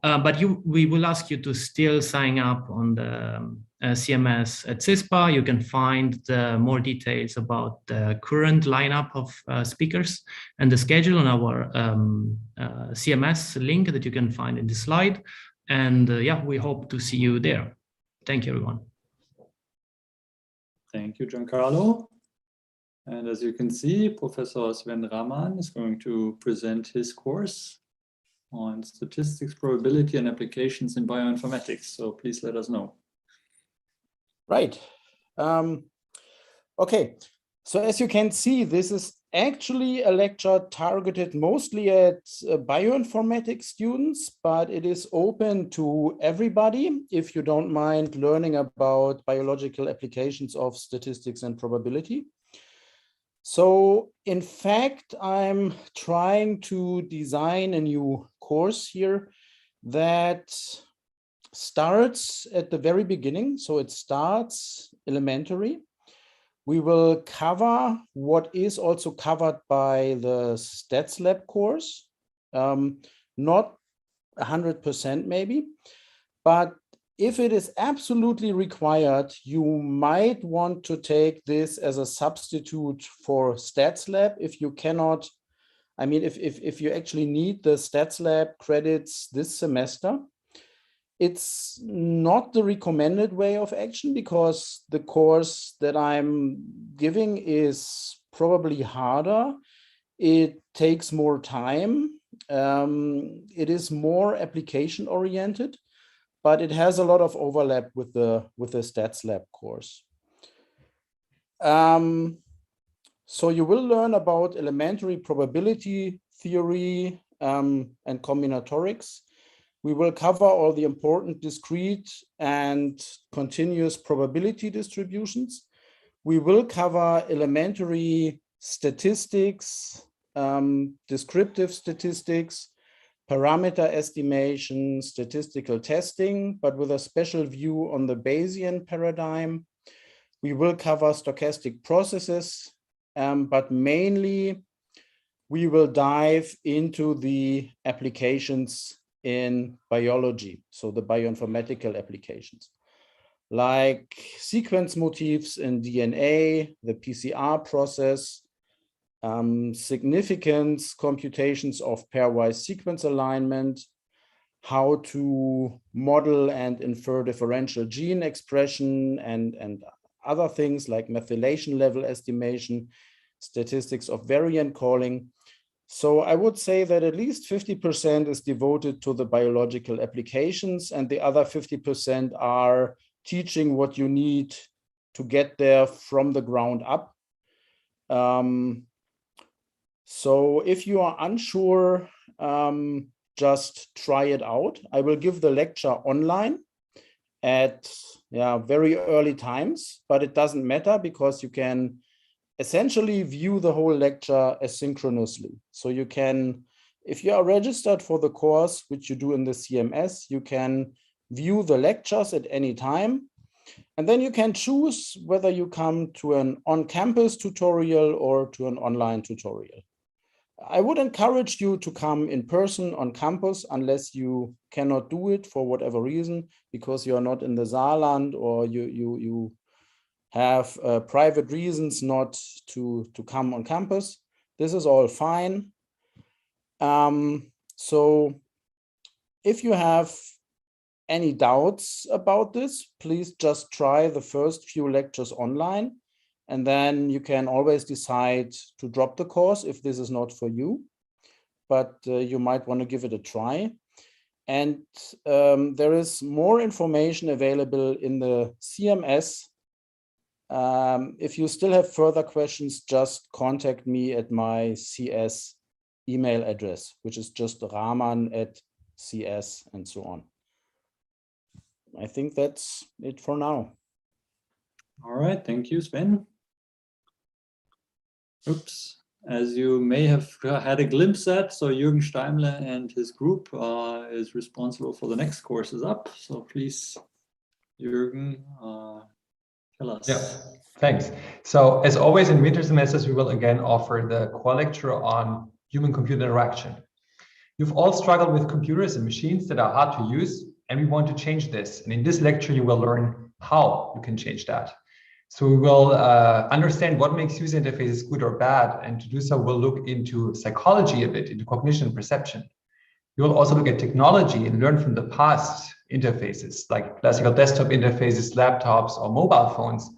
[SPEAKER 21] but we will ask you to still sign up on the CMS at CISPA. You can find more details about the current lineup of speakers and the schedule on our CMS link that you can find in the slide. And yeah, we hope to see you there. thank you, everyone.
[SPEAKER 7] Thank you, Giancarlo. And as you can see, Professor Sven Rahman is going to present his course on statistics, probability, and applications in bioinformatics. So please let us know.
[SPEAKER 5] Right. Okay. So as you can see, this is actually a lecture targeted mostly at bioinformatics students, but it is open to everybody if you don't mind learning about biological applications of statistics and probability. So in fact, I'm trying to design a new course here that starts at the very beginning. So it starts elementary. We will cover what is also covered by the Stats Lab course, not 100% maybe, but if it is absolutely required, you might want to take this as a substitute for Stats Lab if you cannot, I mean, if you actually need the Stats Lab credits this semester. It's not the recommended way of action because the course that I'm giving is probably harder. It takes more time. It is more application oriented, but it has a lot of overlap with the Stats Lab course. So you will learn about elementary probability theory and combinatorics. We will cover all the important discrete and continuous probability distributions. We will cover elementary statistics, descriptive statistics, parameter estimation, statistical testing, but with a special view on the Bayesian paradigm. We will cover stochastic processes, but mainly we will dive into the applications in biology, so the bioinformatical applications, like sequence motifs in DNA, the PCR process, significance computations of pairwise sequence alignment, how to model and infer differential gene expression and other things like methylation level estimation, statistics of variant calling. So I would say that at least 50% is devoted to the biological applications and the other 50% are teaching what you need to get there from the ground up. So if you are unsure, just try it out. I will give the lecture online at very early times, but it doesn't matter because you can essentially view the whole lecture asynchronously. So you can, if you are registered for the course, which you do in the CMS, you can view the lectures at any time. And then you can choose whether you come to an on-campus tutorial or to an online tutorial. I would encourage you to come in person on campus unless you cannot do it for whatever reason, because you are not in the Saarland or you have private reasons not to come on campus. This is all fine. So if you have any doubts about this, please just try the first few lectures online, and then you can always decide to drop the course if this is not for you, but you might want to give it a try. And there is more information available in the CMS. If you still have further questions, just contact me at my CS email address, which is just rahman@cs and so on. I think that's it for now.
[SPEAKER 7] All right, thank you, Sven. Oops, as you may have had a glimpse at, so Jürgen Steimle and his group is responsible for the next courses up. So please, Jürgen, tell us.
[SPEAKER 6] Yeah, thanks. So as always in winter semesters, we will again offer the core lecture on human-computer interaction. You've all struggled with computers and machines that are hard to use, and we want to change this. And in this lecture, you will learn how you can change that. So we will understand what makes user interfaces good or bad. And to do so, we'll look into psychology a bit, into cognition and perception. We will also look at technology and learn from the past interfaces, like classical desktop interfaces, laptops, or mobile phones.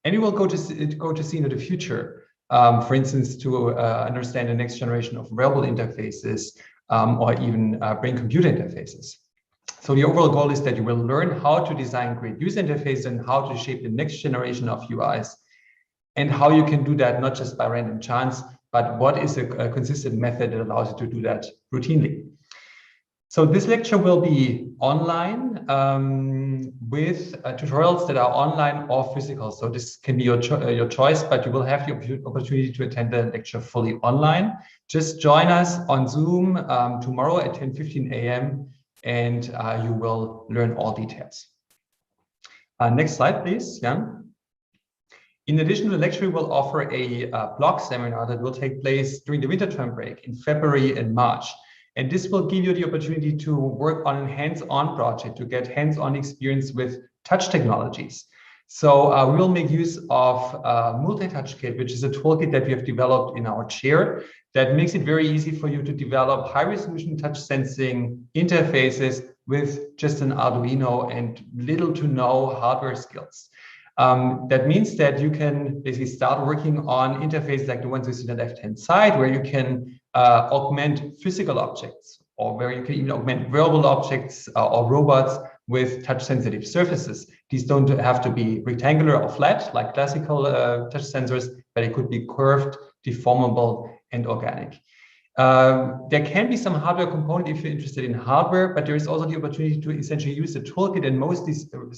[SPEAKER 6] And we will go to see into the future, for instance, to understand the next generation of wearable interfaces or even brain-computer interfaces. So the overall goal is that you will learn how to design great user interfaces and how to shape the next generation of UIs, and how you can do that not just by random chance, but what is a consistent method that allows you to do that routinely. So this lecture will be online with tutorials that are online or physical. So this can be your choice, but you will have the opportunity to attend the lecture fully online. Just join us on Zoom tomorrow at 10:15 a.m. and you will learn all details. Next slide, please, Jan. In addition to the lecture, we will offer a blog seminar that will take place during the winter term break in February and March. And this will give you the opportunity to work on a hands-on project, to get hands-on experience with touch technologies. So we will make use of Multi-Touch Kit, which is a toolkit that we have developed in our chair that makes it very easy for you to develop high-resolution touch sensing interfaces with just an Arduino and little to no hardware skills. That means that you can basically start working on interfaces like the ones you see on the left-hand side, where you can augment physical objects, or where you can even augment wearable objects or robots with touch-sensitive surfaces. These don't have to be rectangular or flat like classical touch sensors, but it could be curved, deformable, and organic. There can be some hardware component if you're interested in hardware, but there is also the opportunity to essentially use the toolkit, and mostly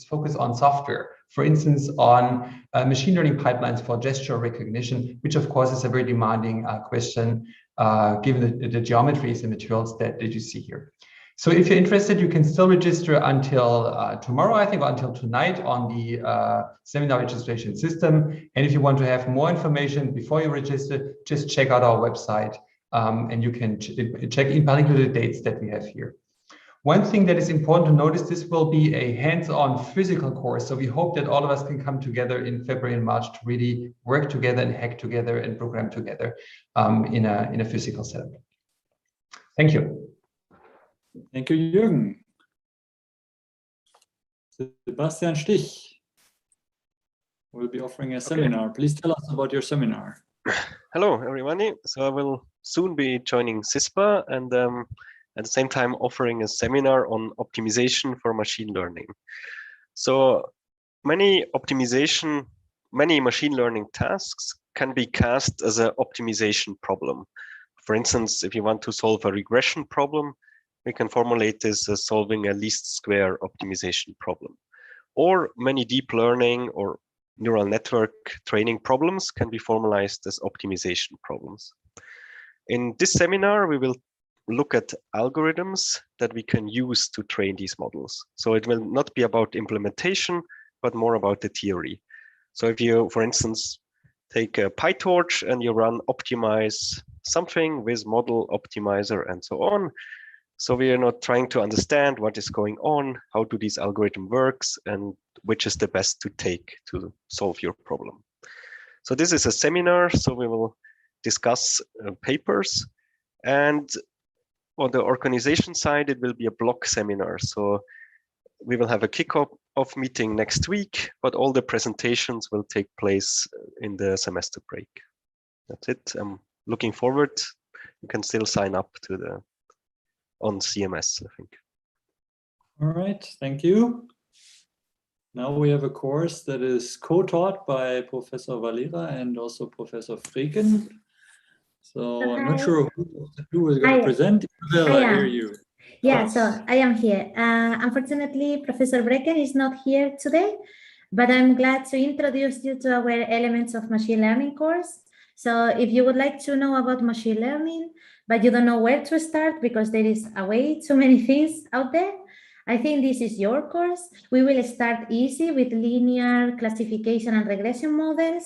[SPEAKER 6] focus on software. For instance, on machine learning pipelines for gesture recognition, which of course is a very demanding question given the geometries and materials that you see here. So if you're interested, you can still register until tomorrow, I think, or until tonight on the seminar registration system. And if you want to have more information before you register, just check out our website. And you can check in particular the dates that we have here. One thing that is important to notice, this will be a hands-on physical course. So we hope that all of us can come together in February and March to really work together and hack together and program together in a physical setup. Thank you.
[SPEAKER 7] Thank you, Jürgen. Sebastian Stich will be offering a seminar. Please tell us about your seminar.
[SPEAKER 4] Hello, everybody. So I will soon be joining CISPA and at the same time offering a seminar on optimization for machine learning. So many machine learning tasks can be cast as an optimization problem. For instance, if you want to solve a regression problem, we can formulate this as solving a least square optimization problem. Or many deep learning or neural network training problems can be formalized as optimization problems. In this seminar, we will look at algorithms that we can use to train these models. So it will not be about implementation, but more about the theory. So if you, for instance, take a PyTorch and you run optimize something with model optimizer and so on. So we are not trying to understand what is going on, how do these algorithm works, and which is the best to take to solve your problem. So this is a seminar, so we will discuss papers, and on the organization side, it will be a block seminar. So we will have a kickoff meeting next week, but all the presentations will take place in the semester break. That's it. I'm looking forward. You can still sign up to the on CMS, I think.
[SPEAKER 7] All right, thank you. Now we have a course that is co-taught by Professor Valera and also Professor Freken. So I'm not sure who is going to present. Isabel, I hear you.
[SPEAKER 22] Yeah, so I am here. Unfortunately, Professor Freken is not here today, but I'm glad to introduce you to our Elements of Machine Learning course. So if you would like to know about machine learning, but you don't know where to start because there is way too many things out there, I think this is your course. We will start easy with linear classification and regression models.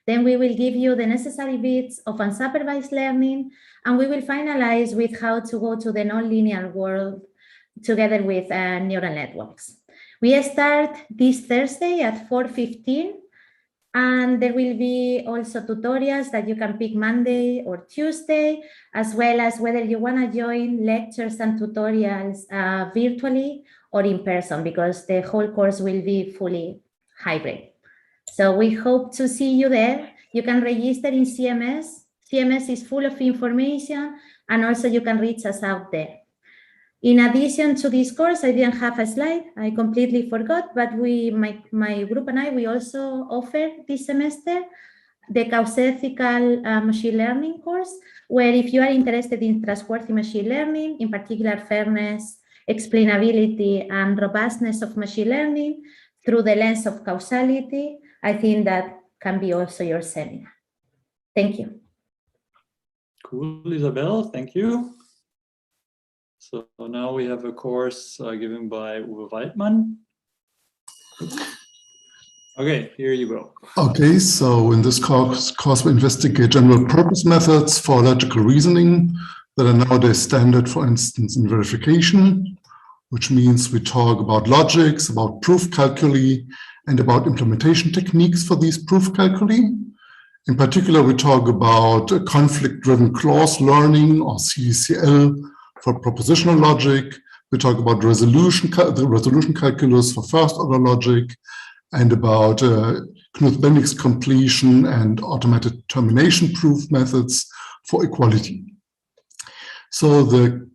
[SPEAKER 22] Then we will give you the necessary bits of unsupervised learning, and we will finalize with how to go to the nonlinear world together with neural networks. We start this Thursday at 4:15. And there will be also tutorials that you can pick Monday or Tuesday, as well as whether you want to join lectures and tutorials virtually or in person, because the whole course will be fully hybrid. So we hope to see you there. You can register in CMS. CMS is full of information, and also you can reach us out there. In addition to this course, I didn't have a slide. I completely forgot, but my group and I, we also offer this semester the Causethical machine learning course, where if you are interested in trustworthy machine learning, in particular fairness, explainability, and robustness of machine learning through the lens of causality, I think that can be also your seminar. Thank you.
[SPEAKER 7] Cool, Isabel, thank you. So now we have a course given by Uwe Waldmann. Okay, here you go.
[SPEAKER 3] Okay, so in this course we investigate general purpose methods for logical reasoning that are nowadays standard, for instance, in verification, which means we talk about logics, about proof calculi, and about implementation techniques for these proof calculi. In particular, we talk about conflict-driven clause learning, or CDCL, for propositional logic. We talk about the resolution calculus for first-order logic, and about Knuth-Bendix completion and automated termination proof methods for equality. So the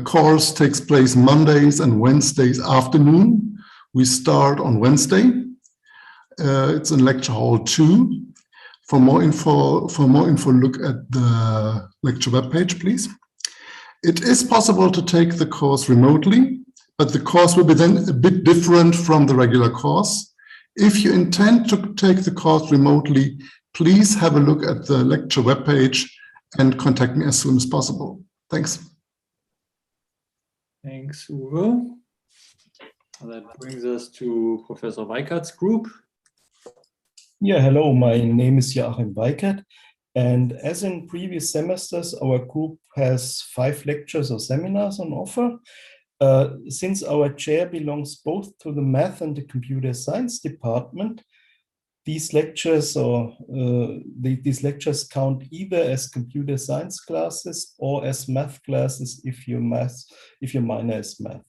[SPEAKER 3] course takes place Mondays and Wednesdays afternoon. We start on Wednesday. It's in lecture hall 2. For more info, look at the lecture webpage, please. It is possible to take the course remotely, but the course will be then a bit different from the regular course. If you intend to take the course remotely, please have a look at the lecture webpage and contact me as soon as possible. Thanks.
[SPEAKER 7] Thanks, Uwe. That brings us to Professor Weikert's group.
[SPEAKER 8] Yeah, hello, my name is Joachim Weikert. And as in previous semesters, our group has 5 lectures or seminars on offer. Since our chair belongs both to the math and the computer science department, these lectures these lectures count either as computer science classes or as math classes if your minor is math.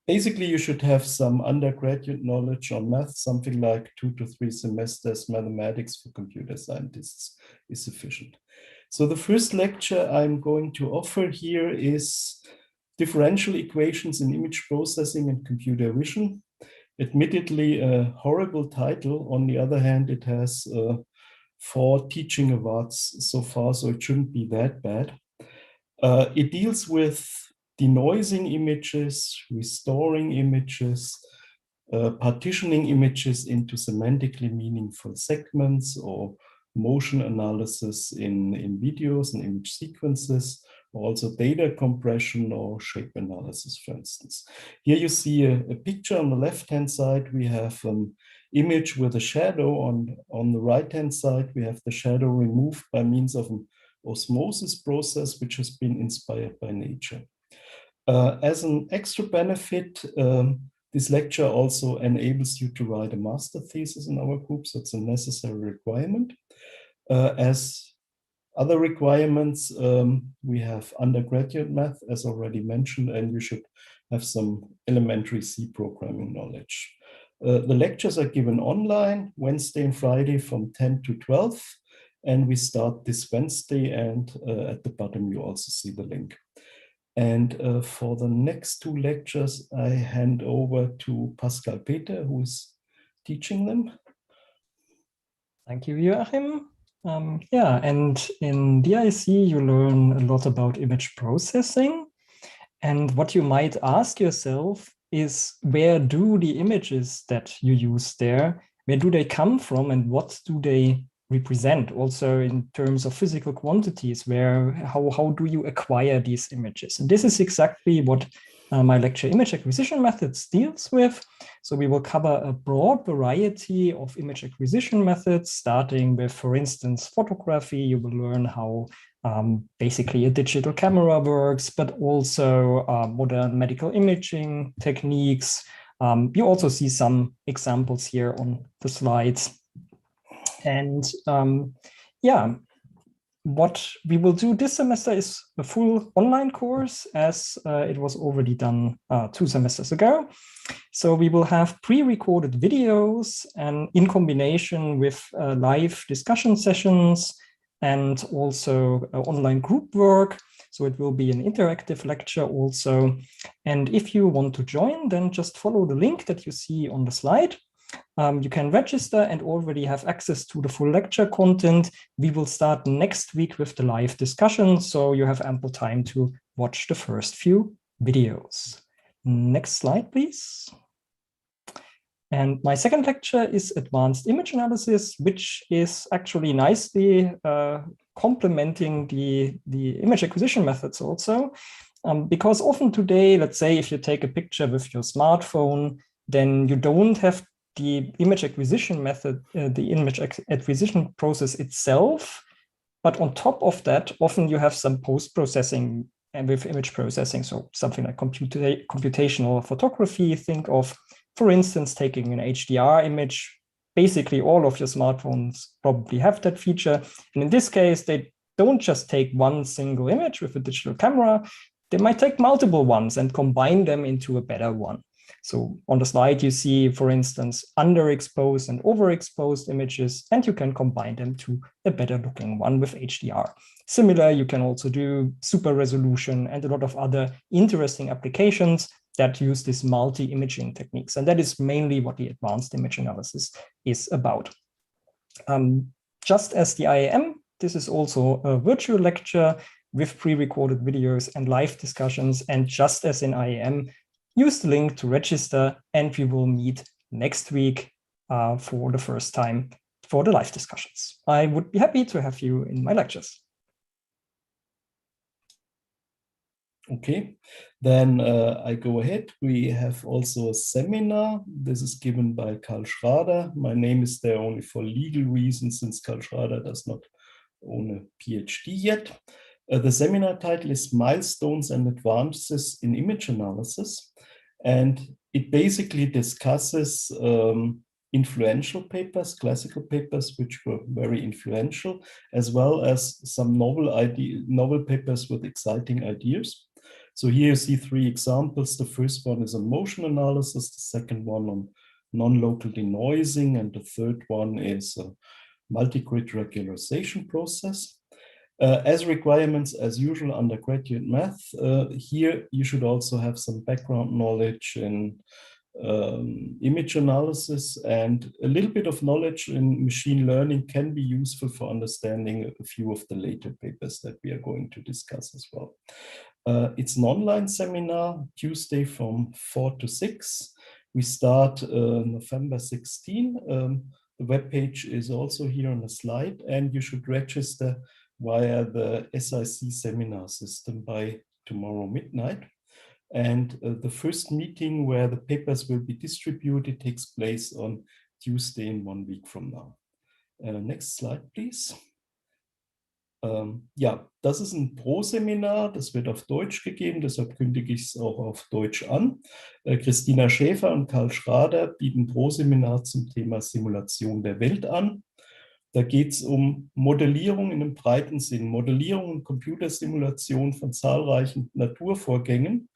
[SPEAKER 8] Basically, you should have some undergraduate knowledge on math, something like 2 to 3 semesters mathematics for computer scientists is sufficient. So the first lecture I'm going to offer here is differential equations in image processing and computer vision. Admittedly, a horrible title. On the other hand, it has 4 teaching awards so far, so it shouldn't be that bad. It deals with denoising images, restoring images, partitioning images into semantically meaningful segments, or motion analysis in videos and image sequences, also data compression or shape analysis, for instance. Here you see a picture on the left-hand side. We have an image with a shadow. On the right-hand side, we have the shadow removed by means of an osmosis process, which has been inspired by nature. As an extra benefit, this lecture also enables you to write a master thesis in our group, so it's a necessary requirement. As other requirements, we have undergraduate math, as already mentioned, and you should have some elementary C programming knowledge. The lectures are given online, Wednesday and Friday from 10 to 12, and we start this Wednesday, and at the bottom you also see the link. And for the next 2 lectures, I hand over to Pascal Peter, who is teaching them.
[SPEAKER 9] Thank you, Joachim. Yeah, and in DIC, you learn a lot about image processing. And what you might ask yourself is, where do the images that you use there, where do they come from, and what do they represent, also in terms of physical quantities, how do you acquire these images? And this is exactly what my lecture Image Acquisition Methods deals with. So we will cover a broad variety of image acquisition methods, starting with, for instance, photography. You will learn how basically a digital camera works, but also modern medical imaging techniques. You also see some examples here on the slides. And yeah, what we will do this semester is a full online course, as it was already done 2 semesters ago. So we will have pre-recorded videos and in combination with live discussion sessions and also online group work. So it will be an interactive lecture also. And if you want to join, then just follow the link that you see on the slide. You can register and already have access to the full lecture content. We will start next week with the live discussion, so you have ample time to watch the first few videos. Next slide, please. And my second lecture is advanced image analysis, which is actually nicely complementing the image acquisition methods also. Because often today, let's say if you take a picture with your smartphone, then you don't have the image acquisition method, the image acquisition process itself. But on top of that, often you have some post-processing and with image processing. So something like computational photography. Think of, for instance, taking an HDR image. Basically, all of your smartphones probably have that feature. And in this case, they don't just take one single image with a digital camera. They might take multiple ones and combine them into a better one. So on the slide, you see, for instance, underexposed and overexposed images, and you can combine them to a better looking one with HDR. Similar, you can also do super resolution and a lot of other interesting applications that use these multi-imaging techniques. And that is mainly what the advanced image analysis is about. Just as the IAM, this is also a virtual lecture with pre-recorded videos and live discussions. And just as in IAM, use the link to register, and we will meet next week for the first time for the live discussions. I would be happy to have you in my lectures.
[SPEAKER 8] Okay, then I go ahead. We have also a seminar. This is given by Karl Schrader. My name is there only for legal reasons, since Karl Schrader does not own a PhD yet. The seminar title is Milestones and Advances in Image Analysis. And it basically discusses influential papers, classical papers, which were very influential, as well as some novel papers with exciting ideas. So here you see 3 examples. The first one is on motion analysis, the second one on non-local denoising, and the third one is a multi-grid regularization process. As requirements, as usual, undergraduate math, here you should also have some background knowledge in image analysis, and a little bit of knowledge in machine learning can be useful for understanding a few of the later papers that we are going to discuss as well. It's an online seminar, Tuesday from 4 to 6. We start November 16. The webpage is also here on the slide, and you should register via the SIC seminar system by tomorrow midnight. And the first meeting where the papers will be distributed takes place on Tuesday in 1 week from now. Next slide, please. Ja, das ist ein Pro-Seminar, das wird auf Deutsch gegeben, deshalb kündige ich es auch auf Deutsch an. Christina Schäfer und Karl Schrader bieten Pro-Seminar zum Thema Simulation der Welt an. Da geht es um Modellierung in einem breiten Sinn, Modellierung und Computersimulation von zahlreichen Naturvorgängen,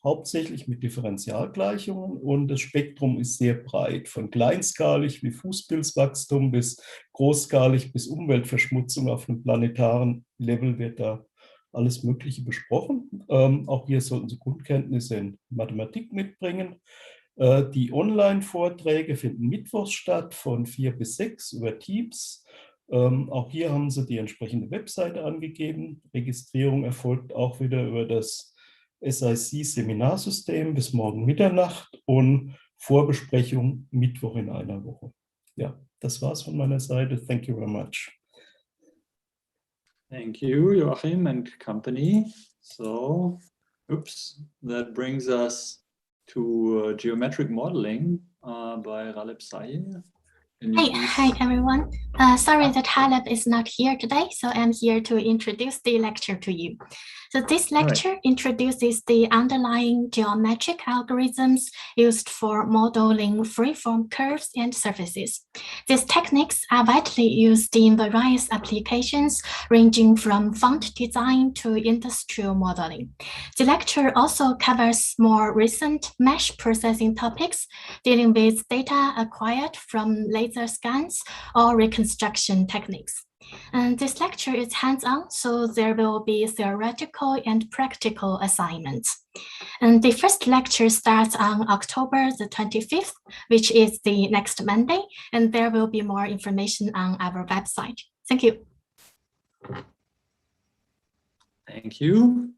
[SPEAKER 8] hauptsächlich mit Differentialgleichungen, und das Spektrum ist sehr breit, von kleinskalig wie Fußpilzwachstum bis großskalig bis Umweltverschmutzung auf einem planetaren Level wird da alles Mögliche besprochen. Auch hier sollten Sie Grundkenntnisse in Mathematik mitbringen. Die Online-Vorträge finden mittwochs statt von 4 bis 6 über Teams. Auch hier haben Sie die entsprechende Webseite angegeben. Registrierung erfolgt auch wieder über das SIC-Seminarsystem bis morgen Mitternacht und Vorbesprechung Mittwoch in einer Woche. Ja, das war's von meiner Seite. Thank you very much.
[SPEAKER 7] Thank you, Joachim and company. So, oops, that brings us to geometric modeling by Raleb Sayeh.
[SPEAKER 2] Hi everyone. Sorry that Halep is not here today, so I'm here to introduce the lecture to you. So this lecture introduces the underlying geometric algorithms used for modeling freeform curves and surfaces. These techniques are widely used in various applications, ranging from font design to industrial modeling. The lecture also covers more recent mesh processing topics, dealing with data acquired from laser scans or reconstruction techniques. And this lecture is hands-on, so there will be theoretical and practical assignments. And the first lecture starts on October the 25th, which is the next Monday, and there will be more information on our website. Thank you.
[SPEAKER 7] Thank you.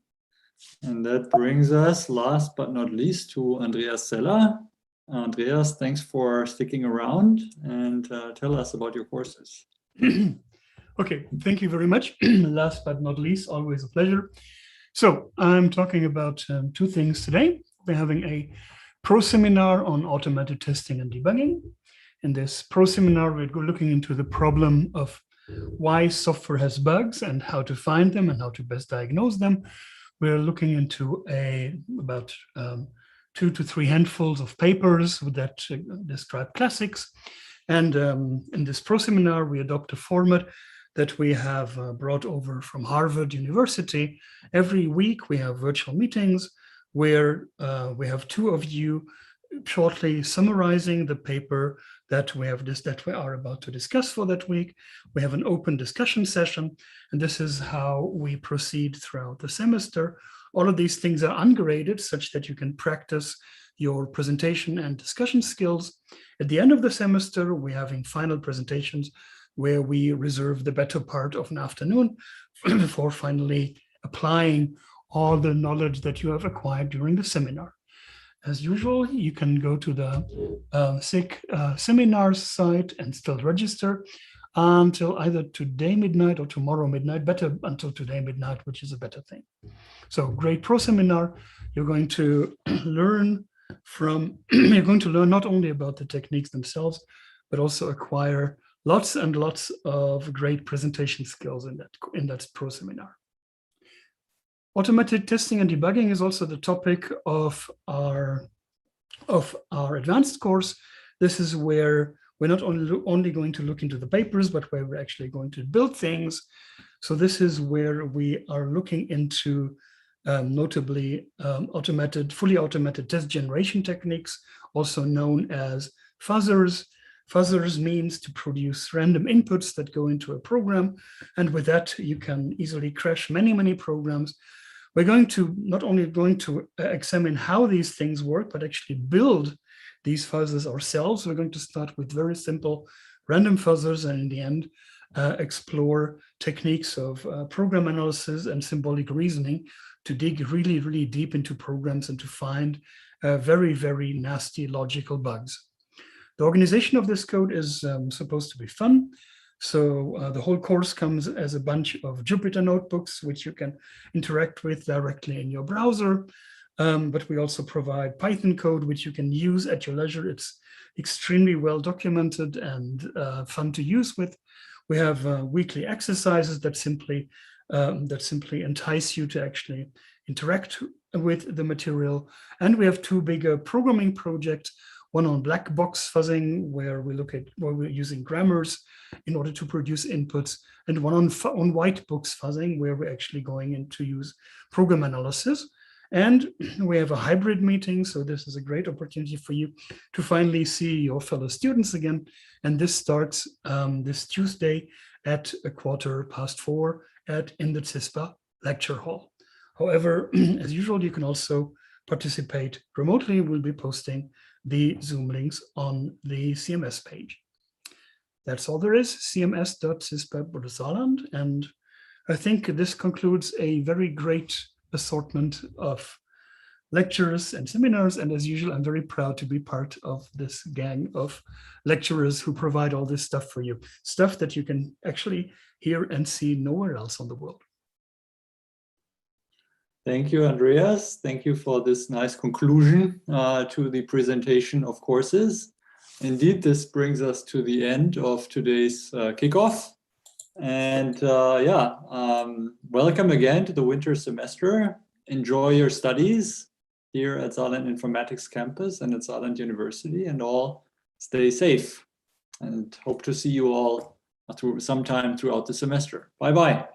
[SPEAKER 7] And that brings us, last but not least, to Andreas Seller. Andreas, thanks for sticking around, and tell us about your courses.
[SPEAKER 10] Okay, thank you very much. Last but not least, always a pleasure. So I'm talking about two things today. We're having a pro seminar on automated testing and debugging. In this pro seminar, we're looking into the problem of why software has bugs and how to find them and how to best diagnose them. We're looking into about 2 to 3 handfuls of papers that describe classics. And in this pro seminar, we adopt a format that we have brought over from Harvard University. Every week we have virtual meetings where we have 2 of you shortly summarizing the paper that we are about to discuss for that week. We have an open discussion session, and this is how we proceed throughout the semester. All of these things are ungraded such that you can practice your presentation and discussion skills. At the end of the semester, we're having final presentations where we reserve the better part of an afternoon before finally applying all the knowledge that you have acquired during the seminar. As usual, you can go to the SIG seminars site and still register until either today midnight or tomorrow midnight, better until today midnight, which is a better thing. So great pro seminar. You're going to learn not only about the techniques themselves, but also acquire lots and lots of great presentation skills in that pro seminar. Automated testing and debugging is also the topic of our advanced course. This is where we're not only going to look into the papers, but where we're actually going to build things. So this is where we are looking into notably fully automated test generation techniques, also known as fuzzers. Fuzzers means to produce random inputs that go into a program. And with that, you can easily crash many, many programs. We're not only going to examine how these things work, but actually build these fuzzers ourselves. We're going to start with very simple random fuzzers, and in the end, explore techniques of program analysis and symbolic reasoning to dig really, really deep into programs and to find very, very nasty logical bugs. The organization of this code is supposed to be fun. So the whole course comes as a bunch of Jupyter notebooks, which you can interact with directly in your browser. But we also provide Python code, which you can use at your leisure. It's extremely well documented and fun to use with. We have weekly exercises that simply entice you to actually interact with the material. And we have 2 bigger programming projects. One on black box fuzzing, where we're using grammars in order to produce inputs, and one on white box fuzzing, where we're actually going in to use program analysis. And we have a hybrid meeting, so this is a great opportunity for you to finally see your fellow students again. And this starts this Tuesday at 4:15 in the CISPA lecture hall. However, as usual, you can also participate remotely. We'll be posting the Zoom links on the CMS page. That's all there is, cms.cispa.Saarland. And I think this concludes a very great assortment of lectures and seminars. And as usual, I'm very proud to be part of this gang of lecturers who provide all this stuff for you, stuff that you can actually hear and see nowhere else on the world.
[SPEAKER 7] Thank you, Andreas. Thank you for this nice conclusion to the presentation of courses. Indeed, this brings us to the end of today's kickoff. And welcome again to the winter semester. Enjoy your studies here at Saarland Informatics campus and at Saarland University, and all stay safe. And hope to see you all sometime throughout the semester. Bye-bye.